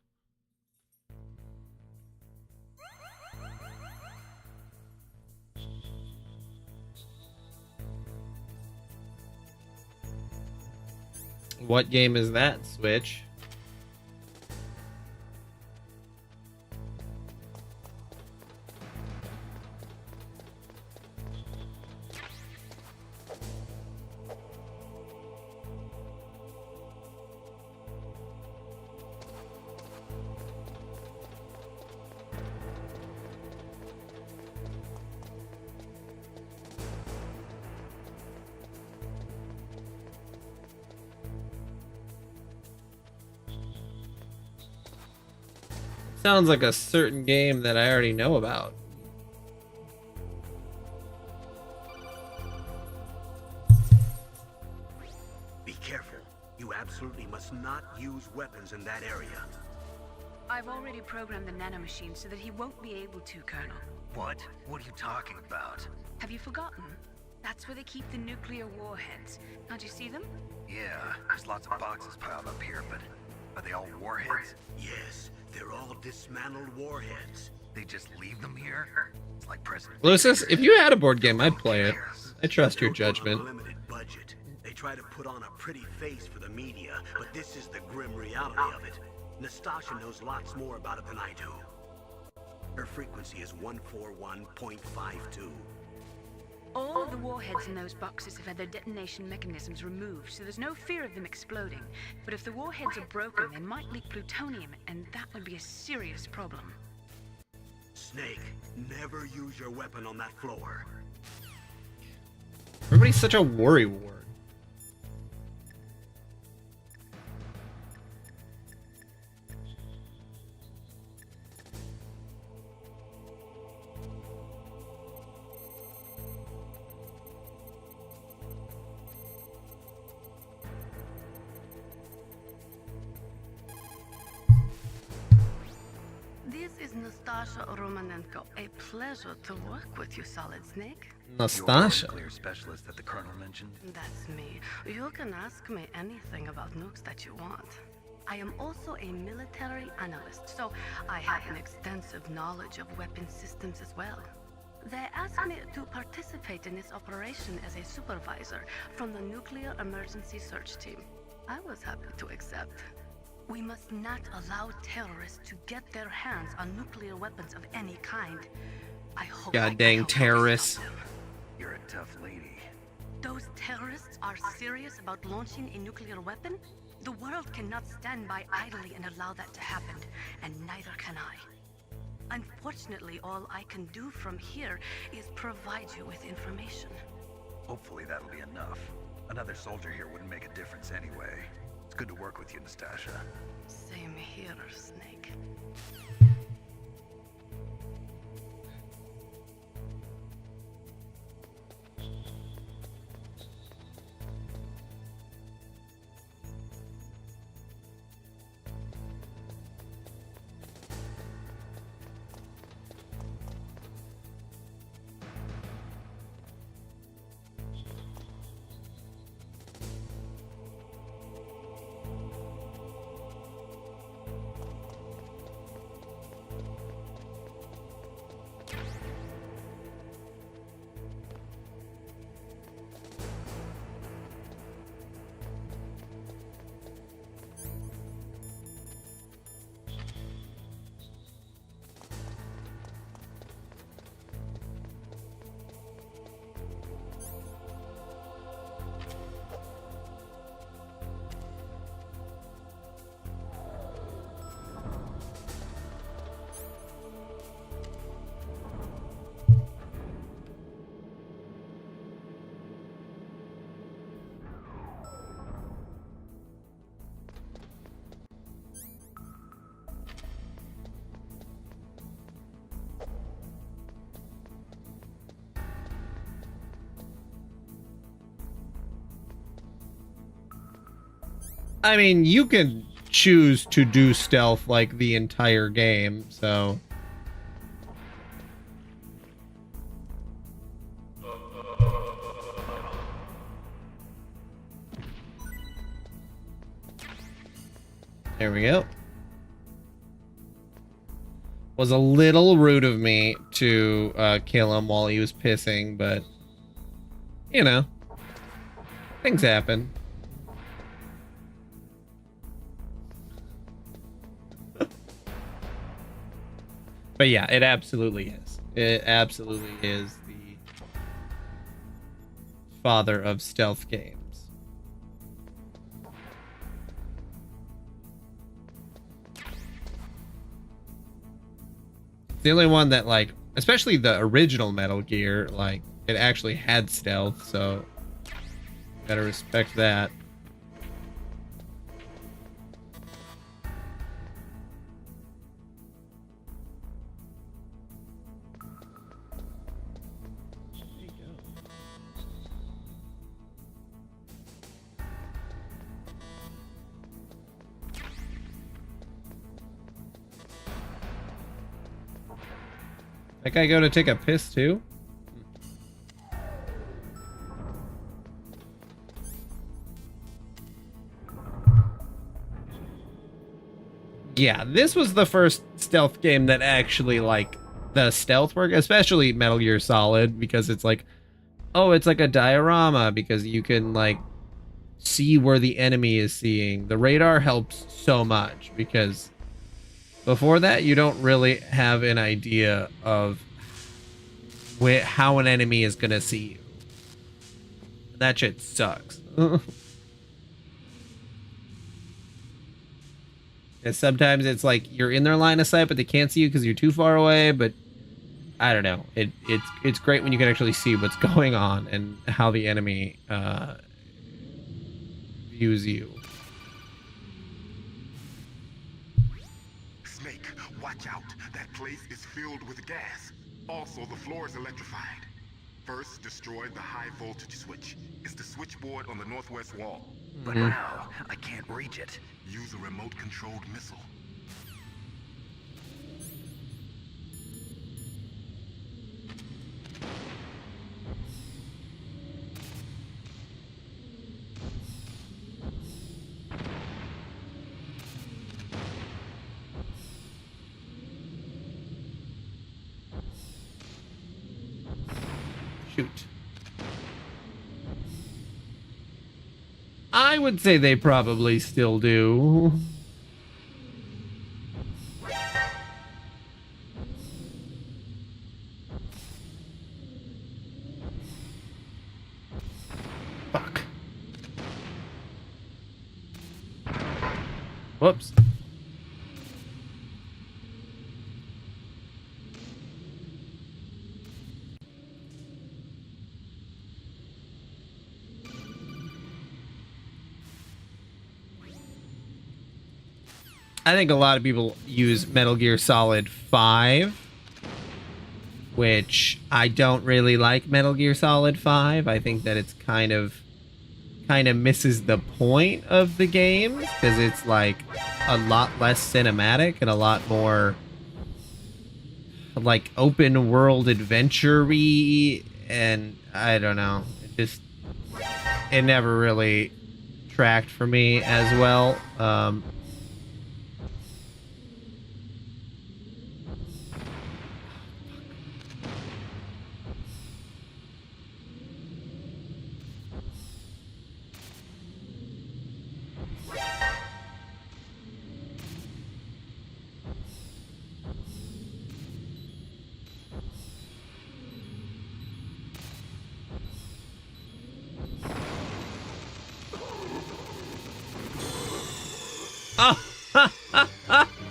What game is that, Switch? Sounds like a certain game that I already know about. Be careful. You absolutely must not use weapons in that area. I've already programmed the nanomachine so that he won't be able to, Colonel. What? What are you talking about? Have you forgotten? That's where they keep the nuclear warheads. Can't you see them? Yeah, there's lots of boxes piled up here, but are they all warheads? Yes, they're all dismantled warheads. They just leave them here? It's like President... Lucis, if you had a board game, I'd play it. I trust your judgment. Limited budget. They try to put on a pretty face for the media, but this is the grim reality of it. Nastasha knows lots more about it than I do. Her frequency is 141.52. All of the warheads in those boxes have had their detonation mechanisms removed, so there's no fear of them exploding. But if the warheads are broken, they might leak plutonium, and that would be a serious problem. Snake, never use your weapon on that floor. Everybody's such a worry wart. This is Nastasha Romanenko. A pleasure to work with you, Solid Snake. Nastasha. You're the nuclear specialist that the Colonel mentioned? That's me. You can ask me anything about nukes that you want. I am also a military analyst, so I have an extensive knowledge of weapon systems as well. They asked me to participate in this operation as a supervisor from the Nuclear Emergency Search Team. I was happy to accept. We must not allow terrorists to get their hands on nuclear weapons of any kind. I hope God dang terrorists. You're a tough lady. Those terrorists are serious about launching a nuclear weapon? The world cannot stand by idly and allow that to happen, and neither can I. Unfortunately, all I can do from here is provide you with information. Hopefully that'll be enough. Another soldier here wouldn't make a difference anyway. It's good to work with you, Nastasha. Same here, Snake. I mean, you can choose to do stealth like the entire game, so... There we go. Was a little rude of me to kill him while he was pissing, but... You know. Things happen. But yeah, it absolutely is. It absolutely is the father of stealth games. It's the only one that, like, especially the original Metal Gear, like, it actually had stealth, so gotta respect that. That guy go to take a piss too? Yeah, this was the first stealth game that actually, like, the stealth work, especially Metal Gear Solid, because it's like, oh, it's like a diorama, because you can, like, see where the enemy is seeing. The radar helps so much, because before that, you don't really have an idea of how an enemy is gonna see you. That shit sucks. And sometimes it's like you're in their line of sight, but they can't see you because you're too far away. But I don't know. It's great when you can actually see what's going on and how the enemy views you. Snake, watch out. That place is filled with gas. Also, the floor is electrified. First, destroy the high voltage switch. It's the switchboard on the northwest wall. But how? I can't reach it. Use a remote-controlled missile. Shoot. I would say they probably still do. Fuck. Whoops. I think a lot of people use Metal Gear Solid 5, which I don't really like Metal Gear Solid 5. I think that it's kind of misses the point of the game because it's like a lot less cinematic and a lot more like open world adventure-y, and I don't know. It never really tracked for me as well.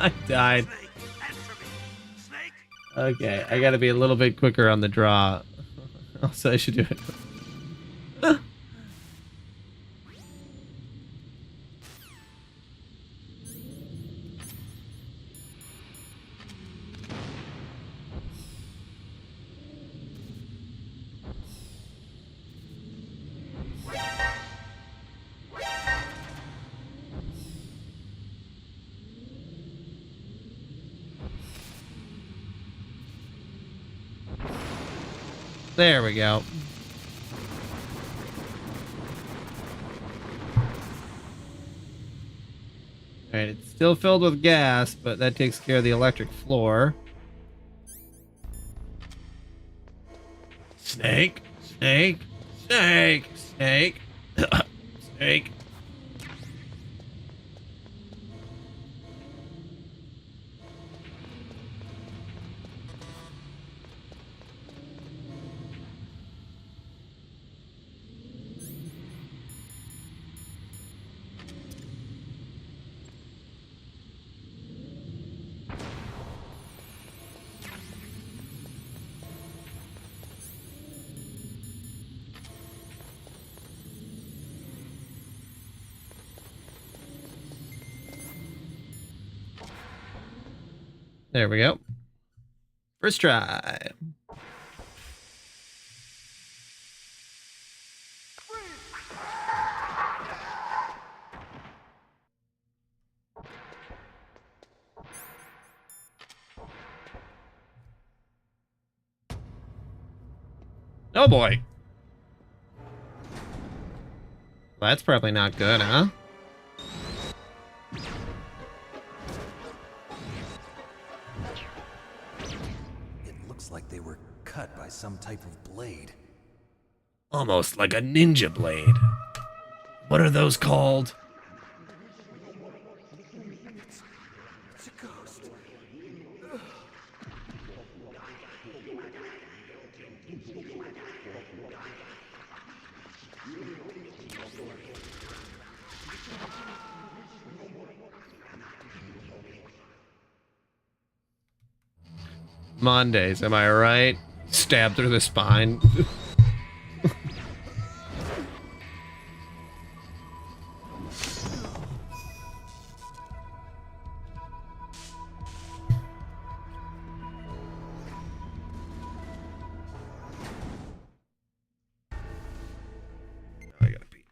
I died. Okay, I gotta be a little bit quicker on the draw. Also, I should do it. There we go. Alright, it's still filled with gas, but that takes care of the electric floor. Snake, snake, snake, snake, snake. There we go. First try. Oh boy. That's probably not good, huh? Like they were cut by some type of blade. Almost like a ninja blade. What are those called? It's a ghost. Mondays, am I right? Stabbed through the spine. I gotta pee.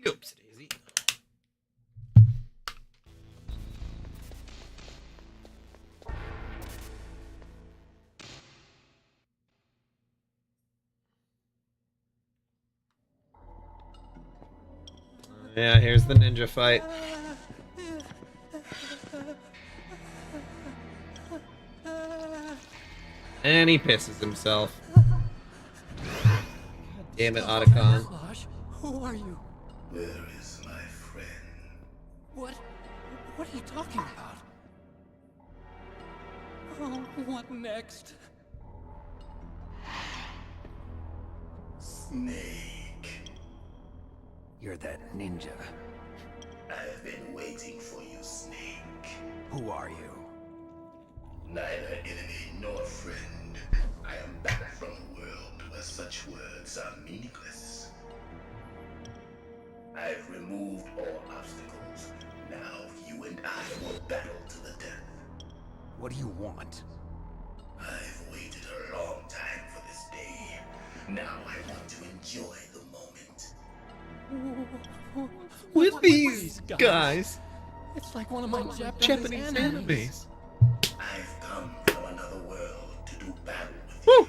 Oops, daisy. Yeah, here's the ninja fight. And he pisses himself. God damn it, Otacon. Who are you? Where is my friend? What are you talking about? Oh, what next? Snake. You're that ninja. I've been waiting for you, Snake. Who are you? Neither enemy nor friend. I am back from a world where such words are meaningless. I've removed all obstacles. Now you and I will battle to the death. What do you want? I've waited a long time for this day. Now I want to enjoy the moment. With these guys. It's like one of my Japanese animes. I've come from another world to do battle with you.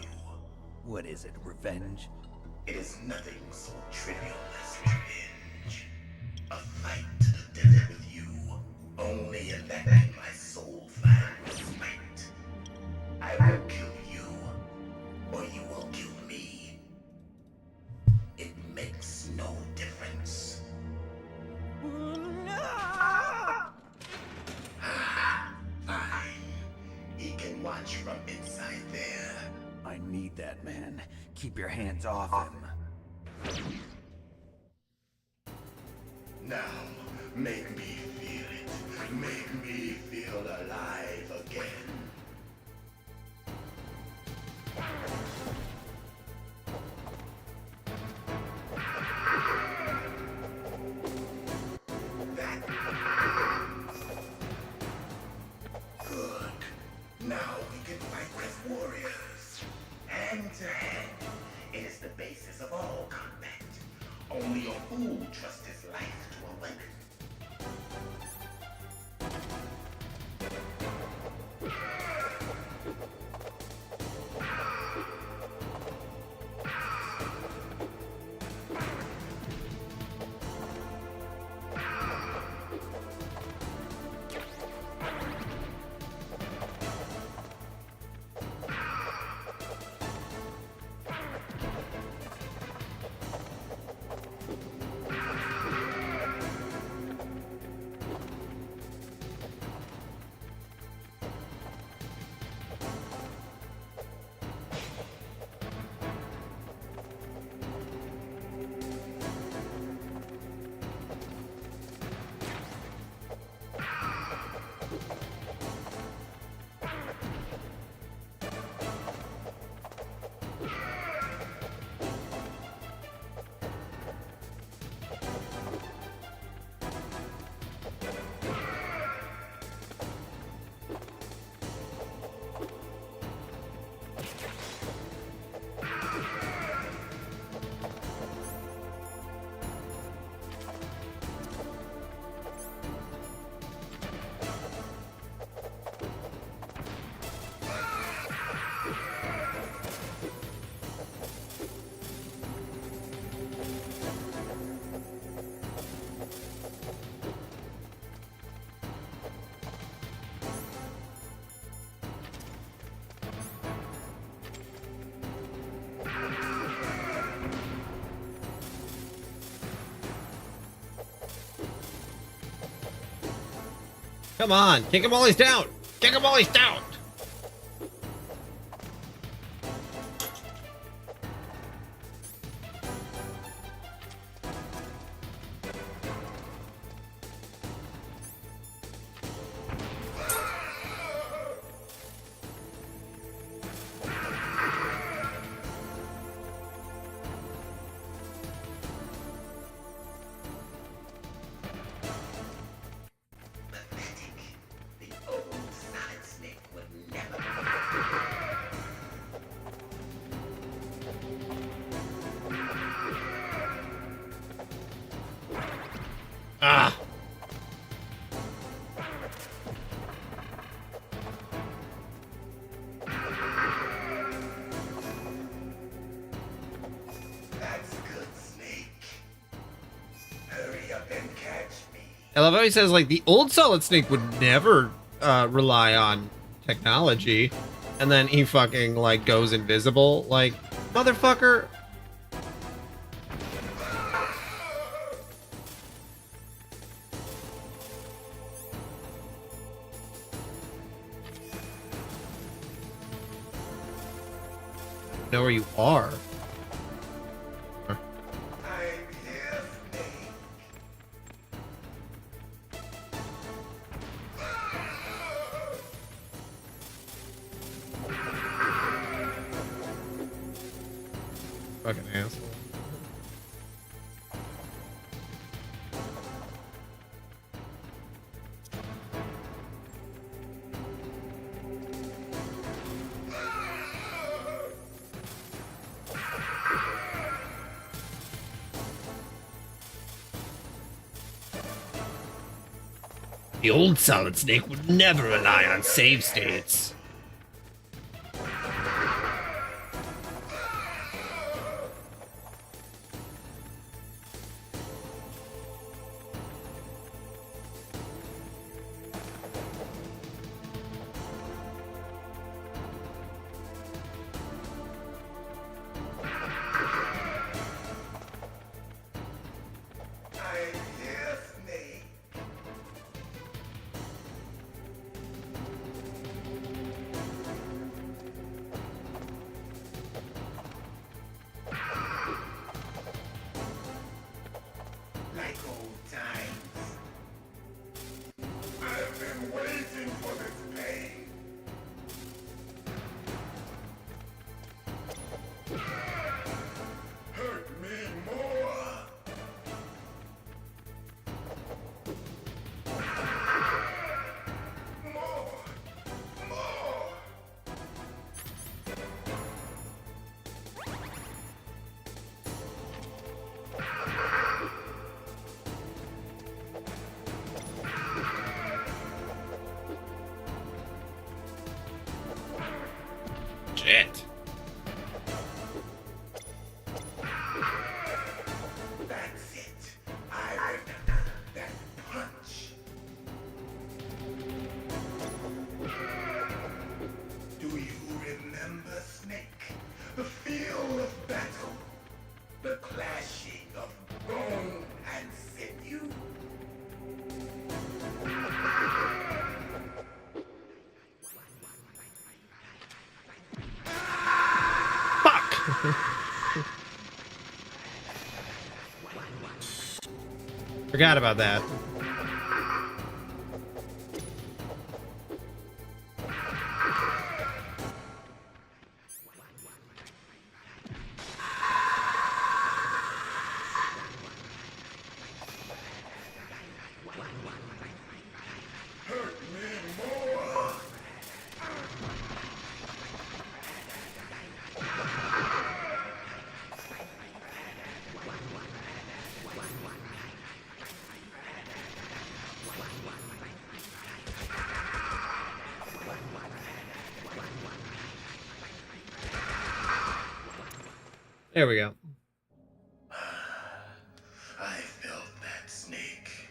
What is it, revenge? It is nothing so trivial as revenge. A fight to the death with you. Only in that can my soul find respite. I will kill you, or you will kill me. It makes no difference. Fine. He can watch from inside there. I need that man. Keep your hands off him. Now, make me feel it. Make me feel alive again. Good. Now we can fight as warriors. Hand to hand. It is the basis of all combat. Only a fool trusts his life to a weapon. Come on, kick him while he's down. Kick him while he's down. Ah. That's good, Snake. Hurry up and catch me. I love how he says, like, the old Solid Snake would never rely on technology, and then he fucking, like, goes invisible. Like, motherfucker. Know where you are. Fucking asshole. The old Solid Snake would never rely on save states. Forgot about that. There we go. I felt that, Snake.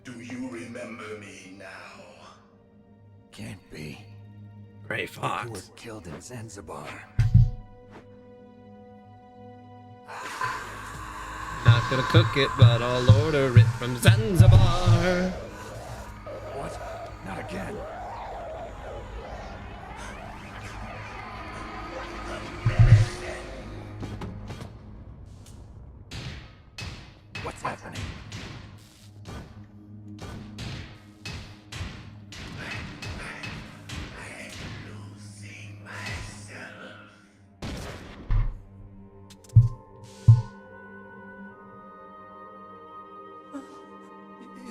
Do you remember me now? Can't be. Gray Fox. You were killed in Zanzibar. Not gonna cook it, but I'll order it from Zanzibar. What? Not again. What's happening? I'm losing myself.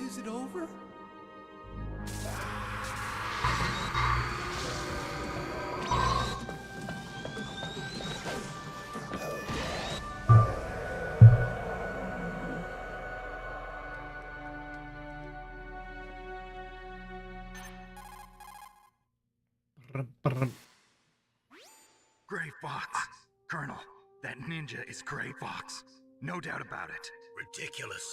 Is it over? Gray Fox. Colonel, that ninja is Gray Fox. No doubt about it. Ridiculous.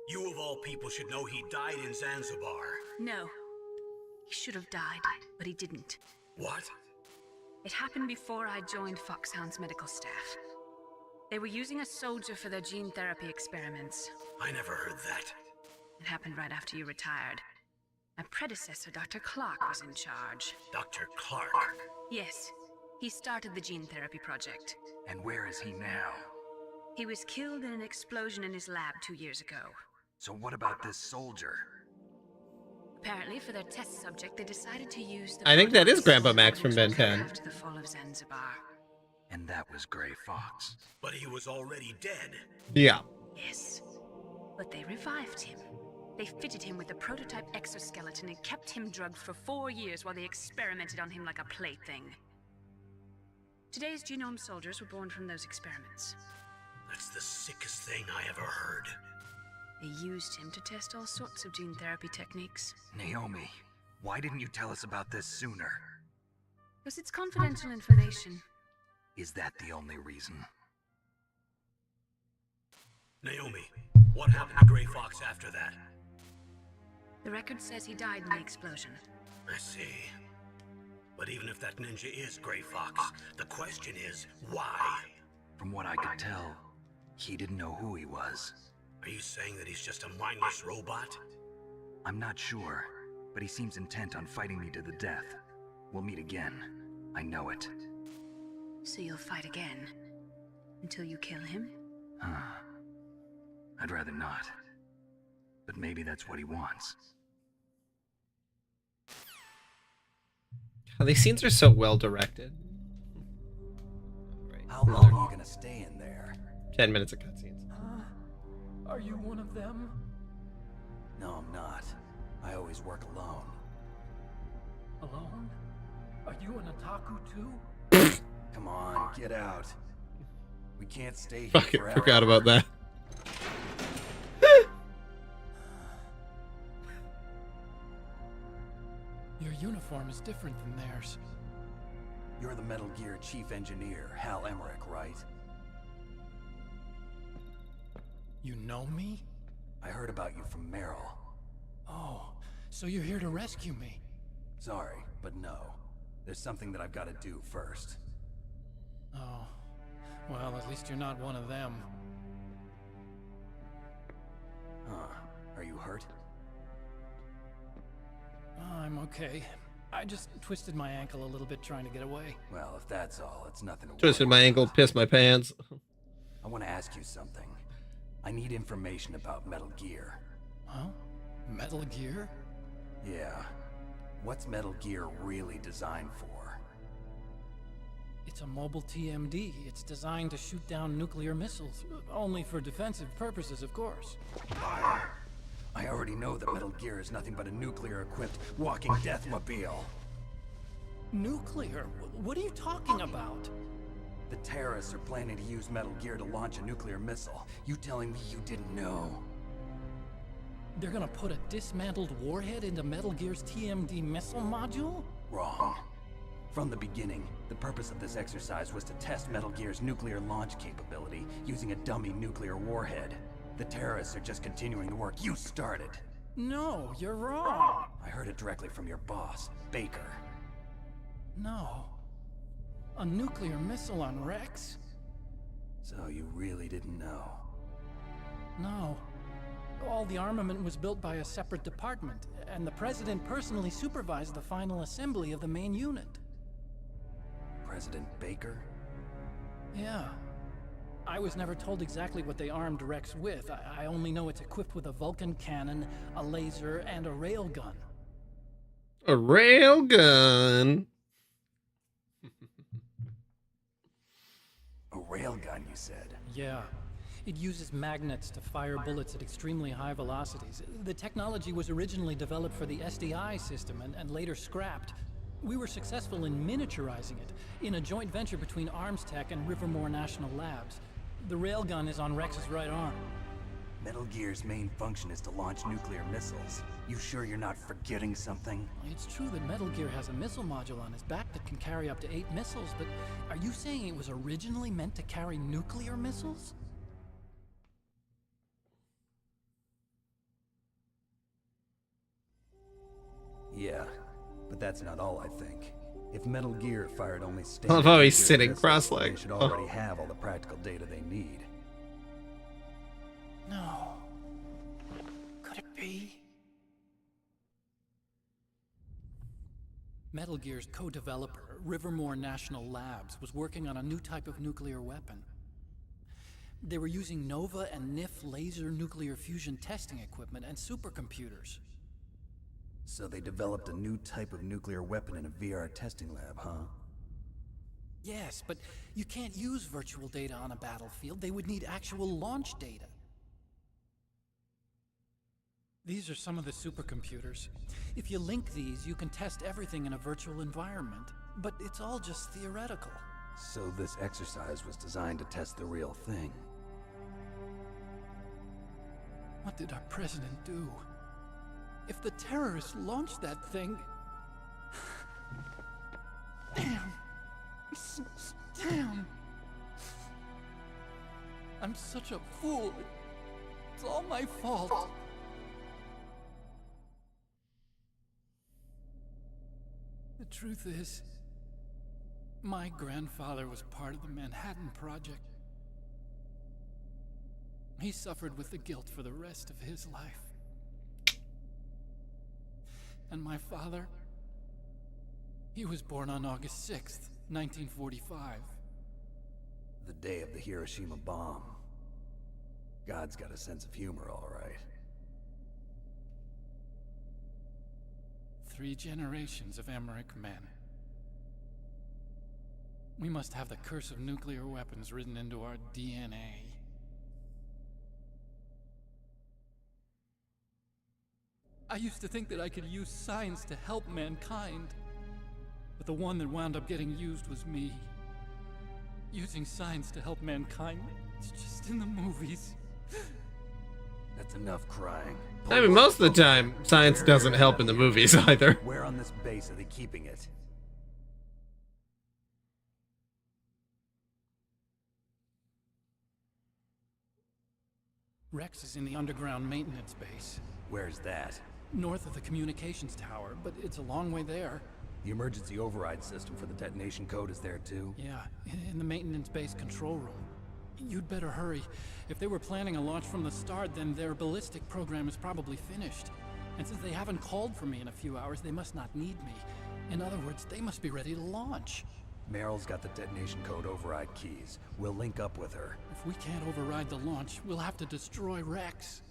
You of all people should know he died in Zanzibar. No. He should have died, but he didn't. What? It happened before I joined Foxhound's medical staff. They were using a soldier for their gene therapy experiments. I never heard that. It happened right after you retired. My predecessor, Dr. Clark, was in charge. Dr. Clark? Yes. He started the gene therapy project. And where is he now? He was killed in an explosion in his lab 2 years ago. So what about this soldier? Apparently, for their test subject, they decided to use the... I think that is Grandpa Max from Ben 10. After the fall of Zanzibar. And that was Gray Fox. But he was already dead. Yeah. Yes. But they revived him. They fitted him with a prototype exoskeleton and kept him drugged for 4 years while they experimented on him like a plaything. Today's genome soldiers were born from those experiments. That's the sickest thing I ever heard. They used him to test all sorts of gene therapy techniques. Naomi, why didn't you tell us about this sooner? Because it's confidential information. Is that the only reason? Naomi, what happened to Gray Fox after that? The record says he died in the explosion. I see. But even if that ninja is Gray Fox, the question is, why? From what I could tell, he didn't know who he was. Are you saying that he's just a mindless robot? I'm not sure, but he seems intent on fighting me to the death. We'll meet again. I know it. So you'll fight again? Until you kill him? I'd rather not. But maybe that's what he wants. Oh, these scenes are so well directed. Right. How long are you gonna stay in there? 10 minutes of cutscenes. Are you one of them? No, I'm not. I always work alone. Alone? Are you an otaku too? Come on, get out. We can't stay here Fucking forever. forgot about that. Your uniform is different from theirs. You're the Metal Gear Chief Engineer, Hal Emmerich, right? You know me? I heard about you from Meryl. Oh, so you're here to rescue me? Sorry, but no. There's something that I've got to do first. Oh, well, at least you're not one of them. Huh. Are you hurt? I'm okay. I just twisted my ankle a little bit trying to get away. Well, if that's all, it's nothing to Twisted worry my ankle, pissed my pants. I want to ask you something. I need information about Metal Gear. Huh? Metal Gear? Yeah. What's Metal Gear really designed for? It's a mobile TMD. It's designed to shoot down nuclear missiles. Only for defensive purposes, of course. I already know that Metal Gear is nothing but a nuclear-equipped walking deathmobile. Nuclear? What are you talking about? The terrorists are planning to use Metal Gear to launch a nuclear missile. You telling me you didn't know? They're gonna put a dismantled warhead into Metal Gear's TMD missile module? Wrong. From the beginning, the purpose of this exercise was to test Metal Gear's nuclear launch capability using a dummy nuclear warhead. The terrorists are just continuing the work you started. No, you're wrong. I heard it directly from your boss, Baker. No. A nuclear missile on Rex? So you really didn't know? No. All the armament was built by a separate department, and the President personally supervised the final assembly of the main unit. President Baker? Yeah. I was never told exactly what they armed Rex with. I only know it's equipped with a Vulcan cannon, a laser, and a railgun. A railgun? A railgun, you said? Yeah. It uses magnets to fire bullets at extremely high velocities. The technology was originally developed for the SDI system and later scrapped. We were successful in miniaturizing it, in a joint venture between Arms Tech and Rivermore National Labs. The railgun is on Rex's right arm. Metal Gear's main function is to launch nuclear missiles. You sure you're not forgetting something? It's true that Metal Gear has a missile module on his back that can carry up to 8 missiles, but are you saying it was originally meant to carry nuclear missiles? Yeah, but that's not all I think. If Metal Gear fired only I love how he's sitting cross-legged. they should already have all the practical data they need. No. Could it be? Metal Gear's co-developer, Rivermore National Labs, was working on a new type of nuclear weapon. They were using Nova and NIF laser nuclear fusion testing equipment and supercomputers. So they developed a new type of nuclear weapon in a VR testing lab, huh? Yes, but you can't use virtual data on a battlefield. They would need actual launch data. These are some of the supercomputers. If you link these, you can test everything in a virtual environment. But it's all just theoretical. So this exercise was designed to test the real thing. What did our president do? If the terrorists launched that thing... Damn. Damn. I'm such a fool. It's all my fault. The truth is, my grandfather was part of the Manhattan Project. He suffered with the guilt for the rest of his life. And my father, he was born on August 6th, 1945. The day of the Hiroshima bomb. God's got a sense of humor, all right. 3 generations of Emmerich men. We must have the curse of nuclear weapons written into our DNA. I used to think that I could use science to help mankind, but the one that wound up getting used was me. Using science to help mankind, it's just in the movies. That's enough crying. I mean, most of the time, science doesn't help in the movies either. Where on this base are they keeping it? Rex is in the underground maintenance base. Where's that? North of the communications tower, but it's a long way there. The emergency override system for the detonation code is there too? Yeah, in the maintenance base control room. You'd better hurry. If they were planning a launch from the start, then their ballistic program is probably finished. And since they haven't called for me in a few hours, they must not need me. In other words, they must be ready to launch. Meryl's got the detonation code override keys. We'll link up with her. If we can't override the launch, we'll have to destroy Rex.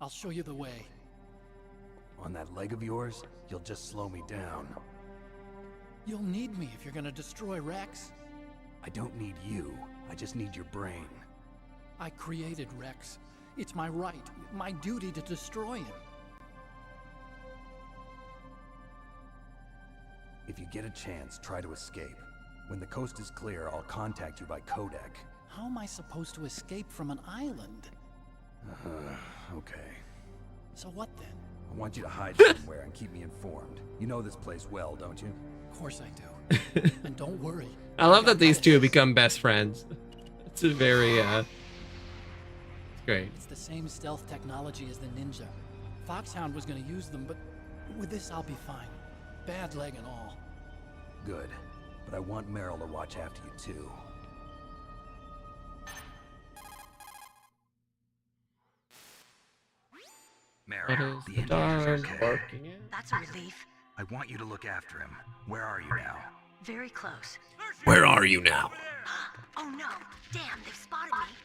I'll show you the way. On that leg of yours, you'll just slow me down. You'll need me if you're gonna destroy Rex. I don't need you. I just need your brain. I created Rex. It's my right, my duty to destroy him. If you get a chance, try to escape. When the coast is clear, I'll contact you by codec. How am I supposed to escape from an island? Okay. So what then? I want you to hide somewhere and keep me informed. You know this place well, don't you? Of course I do. And don't worry. I love that these two have become best friends. It's a very, it's great. It's the same stealth technology as the Ninja. Foxhound was gonna use them, but with this I'll be fine. Bad leg and all. Good. But I want Meryl to watch after you too. Meryl, the engineers are okay. That's a relief. I want you to look after him. Where are you now? Very close. Where are you now? Oh no! Damn, they've spotted me.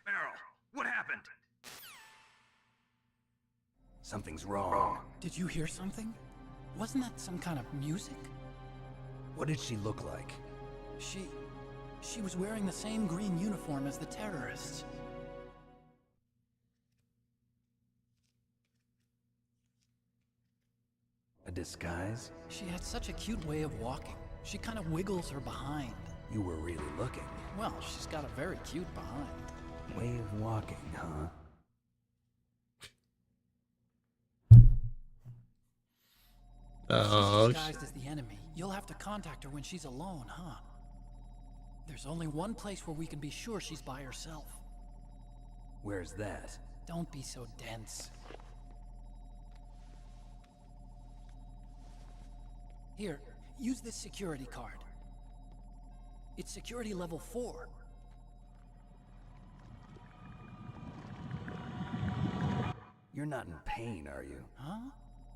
Meryl, what happened? Something's wrong. Did you hear something? Wasn't that some kind of music? What did she look like? She was wearing the same green uniform as the terrorists. A disguise? She had such a cute way of walking. She kind of wiggles her behind. You were really looking. Well, she's got a very cute behind. Way of walking, huh? Oh, She's disguised as the enemy. You'll have to contact her when she's alone, huh? There's only one place where we can be sure she's by herself. Where's that? Don't be so dense. Here, use this security card. It's security level 4. You're not in pain, are you? Huh?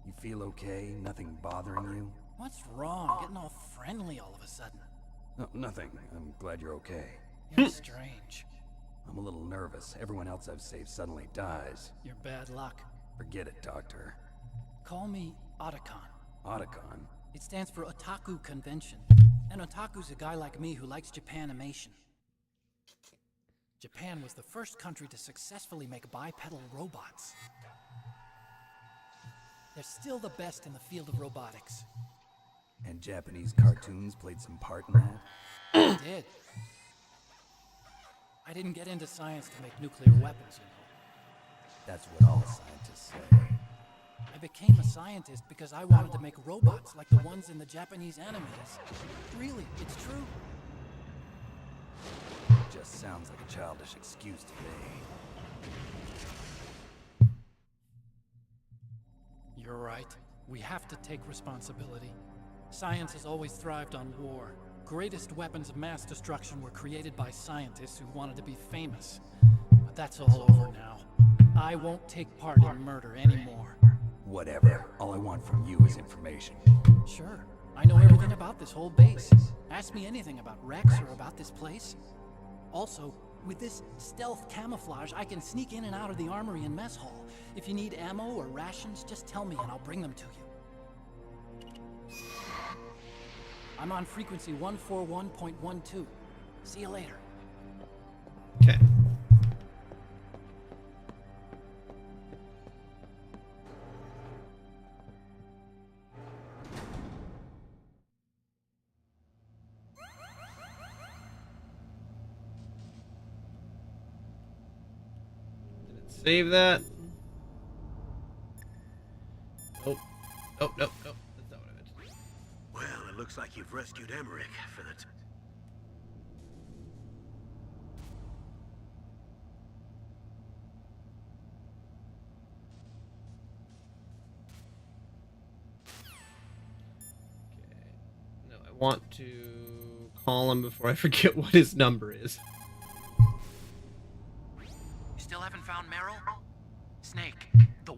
You feel okay? Nothing bothering you? What's wrong? Getting all friendly all of a sudden. No, nothing. I'm glad you're okay. You're strange. I'm a little nervous. Everyone else I've saved suddenly dies. You're bad luck. Forget it, Doctor. Call me Otacon. Otacon? It stands for Otaku Convention. And Otaku's a guy like me who likes Japanimation. Japan was the first country to successfully make bipedal robots. They're still the best in the field of robotics. And Japanese cartoons played some part in that? They did. I didn't get into science to make nuclear weapons, you know. That's what all scientists say. I became a scientist because I wanted to make robots like the ones in the Japanese animes. Really, it's true. Just sounds like a childish excuse to me. You're right. We have to take responsibility. Science has always thrived on war. Greatest weapons of mass destruction were created by scientists who wanted to be famous. But that's all over now. I won't take part in murder anymore. Whatever. All I want from you is information. Sure. I know everything about this whole base. Ask me anything about Rex or about this place. Also, with this stealth camouflage, I can sneak in and out of the armory and mess hall. If you need ammo or rations, just tell me and I'll bring them to you. I'm on frequency 141.12. See you later. Okay. Save that. Nope. Nope, nope, nope. That's not what I meant. Well, it looks like you've rescued Emmerich for the No, I want to call him before I forget what his number is.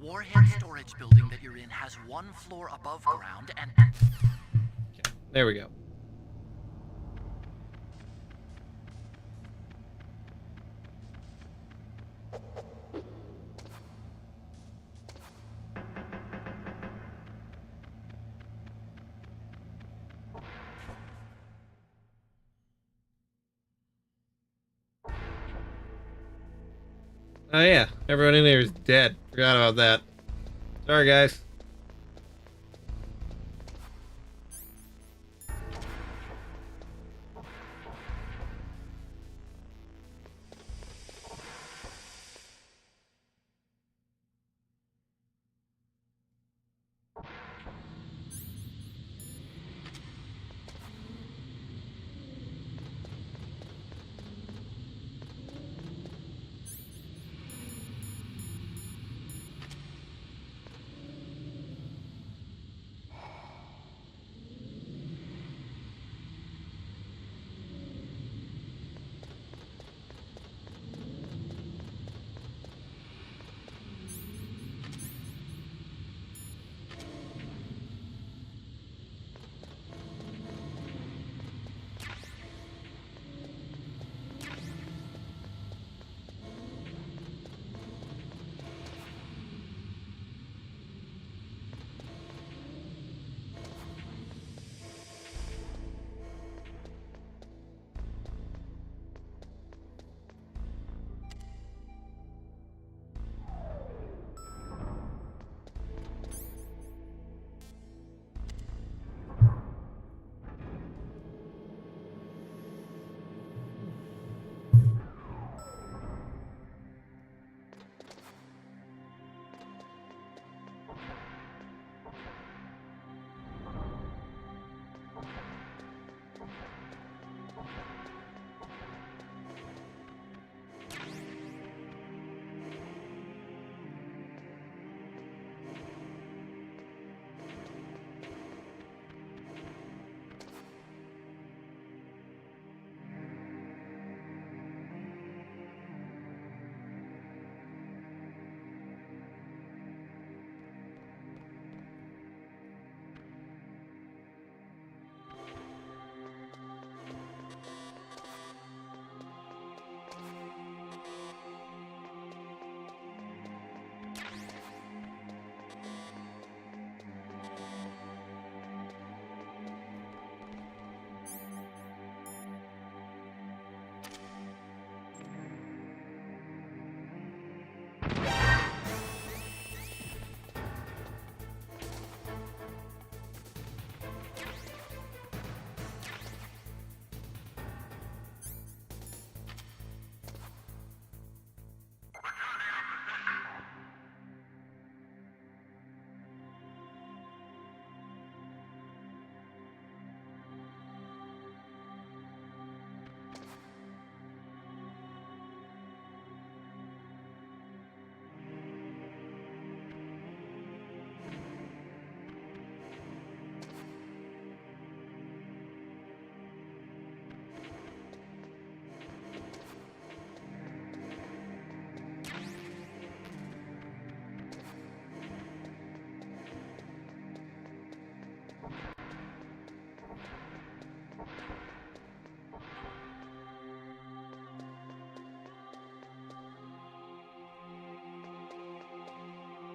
warhead storage building that you're in has one floor above ground and... Okay, there we go. Oh yeah, everyone in there is dead. Forgot about that. Sorry, guys.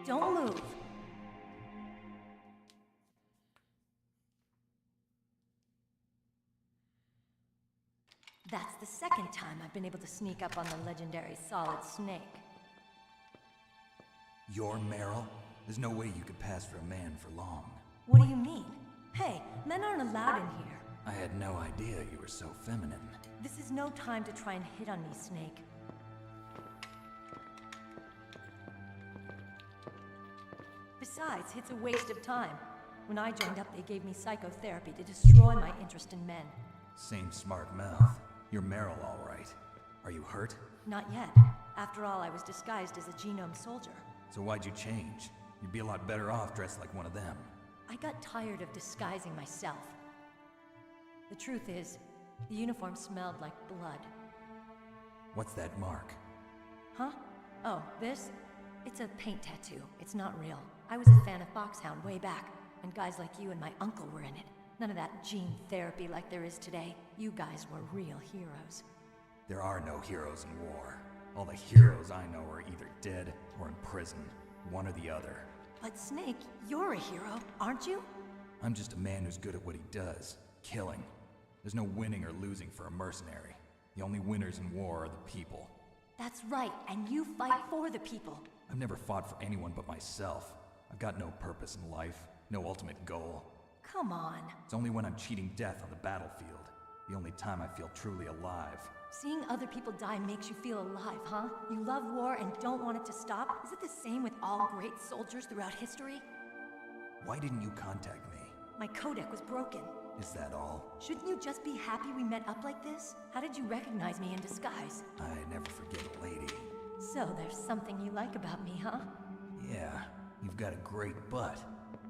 Don't move. That's the second time I've been able to sneak up on the legendary Solid Snake. You're Meryl? There's no way you could pass for a man for long. What do you mean? Hey, men aren't allowed in here. I had no idea you were so feminine. This is no time to try and hit on me, Snake. Besides, it's a waste of time. When I joined up, they gave me psychotherapy to destroy my interest in men. Same smart mouth. You're Meryl, all right. Are you hurt? Not yet. After all, I was disguised as a genome soldier. So why'd you change? You'd be a lot better off dressed like one of them. I got tired of disguising myself. The truth is, the uniform smelled like blood. What's that mark? Huh? Oh, this? It's a paint tattoo. It's not real. I was a fan of Foxhound way back, when guys like you and my uncle were in it. None of that gene therapy like there is today. You guys were real heroes. There are no heroes in war. All the heroes I know are either dead or in prison. One or the other. But Snake, you're a hero, aren't you? I'm just a man who's good at what he does. Killing. There's no winning or losing for a mercenary. The only winners in war are the people. That's right, and you fight for the people. I've never fought for anyone but myself. I've got no purpose in life, no ultimate goal. Come on. It's only when I'm cheating death on the battlefield. The only time I feel truly alive. Seeing other people die makes you feel alive, huh? You love war and don't want it to stop? Is it the same with all great soldiers throughout history? Why didn't you contact me? My codec was broken. Is that all? Shouldn't you just be happy we met up like this? How did you recognize me in disguise? I never forget a lady. So there's something you like about me, huh? Yeah, you've got a great butt.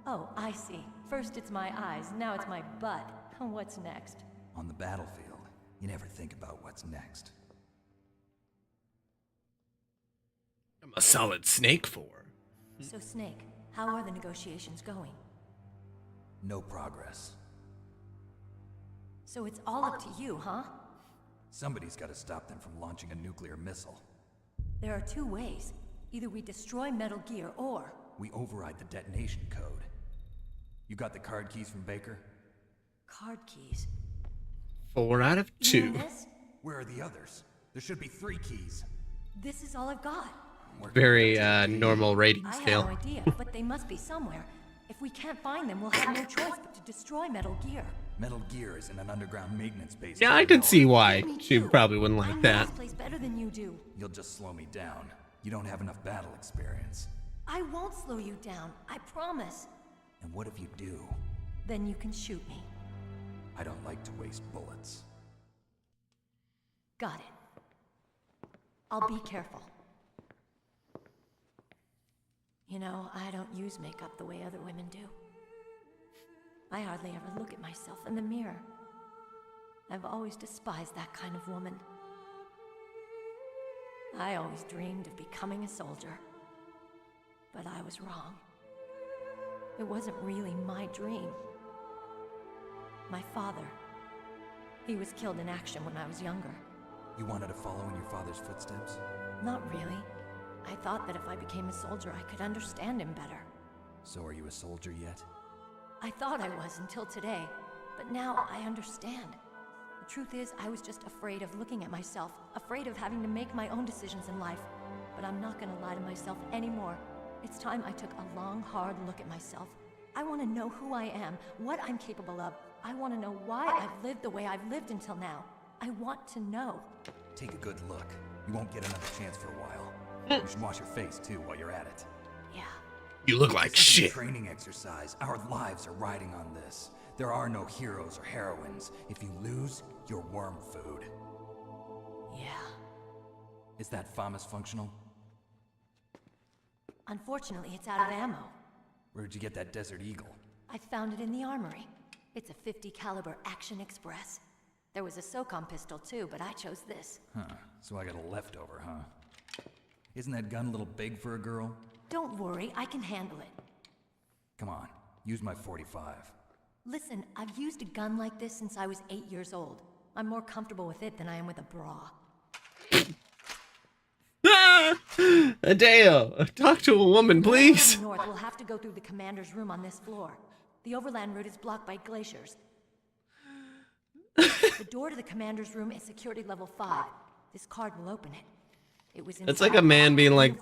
Oh, I see. First it's my eyes, now it's my butt. What's next? On the battlefield, you never think about what's next. I'm a solid Snake for. So Snake, how are the negotiations going? No progress. So it's all up to you, huh? Somebody's got to stop them from launching a nuclear missile. There are two ways. Either we destroy Metal Gear, or... we override the detonation code. You got the card keys from Baker? Card keys? 4 out of 2. Where are the others? There should be 3 keys. This is all I've got. Very normal rating scale. I have no idea, but they must be somewhere. If we can't find them, we'll have no choice but to destroy Metal Gear. Metal Gear is in an underground maintenance base. Yeah, I can see why she probably wouldn't like I know that. this place better than you do. You'll just slow me down. You don't have enough battle experience. I won't slow you down, I promise. And what if you do? Then you can shoot me. I don't like to waste bullets. Got it. I'll be careful. You know, I don't use makeup the way other women do. I hardly ever look at myself in the mirror. I've always despised that kind of woman. I always dreamed of becoming a soldier. But I was wrong. It wasn't really my dream. My father, he was killed in action when I was younger. You wanted to follow in your father's footsteps? Not really. I thought that if I became a soldier, I could understand him better. So are you a soldier yet? I thought I was until today, but now I understand. The truth is, I was just afraid of looking at myself, afraid of having to make my own decisions in life. But I'm not gonna lie to myself anymore. It's time I took a long, hard look at myself. I want to know who I am, what I'm capable of. I want to know why I've lived the way I've lived until now. I want to know. Take a good look. You won't get another chance for a while. You should wash your face too while you're at it. Yeah. You look like This isn't shit. a training exercise. Our lives are riding on this. There are no heroes or heroines. If you lose, you're worm food. Yeah. Is that FAMAS functional? Unfortunately, it's out of ammo. Where'd you get that Desert Eagle? I found it in the armory. It's a .50 caliber Action Express. There was a SOCOM pistol too, but I chose this. Huh. So I got a leftover, huh? Isn't that gun a little big for a girl? Don't worry, I can handle it. Come on, use my .45. Listen, I've used a gun like this since I was 8 years old. I'm more comfortable with it than I am with a bra. Adeo, talk to a woman, please. North, we'll have to go through the commander's room on this floor. The overland route is blocked by glaciers. The door to the commander's room is security level 5. This card will open it. It was It's like a man being like,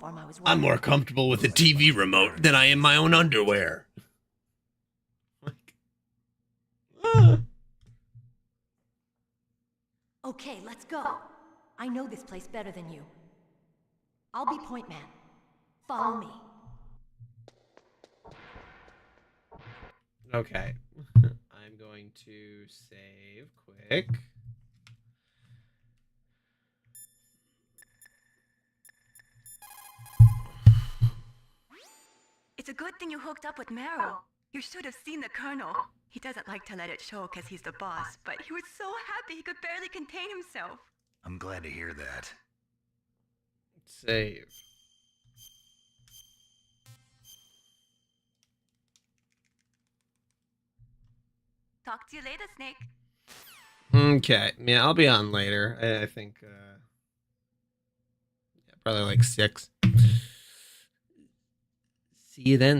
I'm more comfortable with a TV remote than I am my own underwear. Okay, let's go. I know this place better than you. I'll be point man. Follow me. Okay. I'm going to save quick. It's a good thing you hooked up with Meryl. You should have seen the Colonel. He doesn't like to let it show because he's the boss, but he was so happy he could barely contain himself. I'm glad to hear that. Save. Talk to you later, Snake. Okay. Yeah, I'll be on later. I think probably like 6. See you then.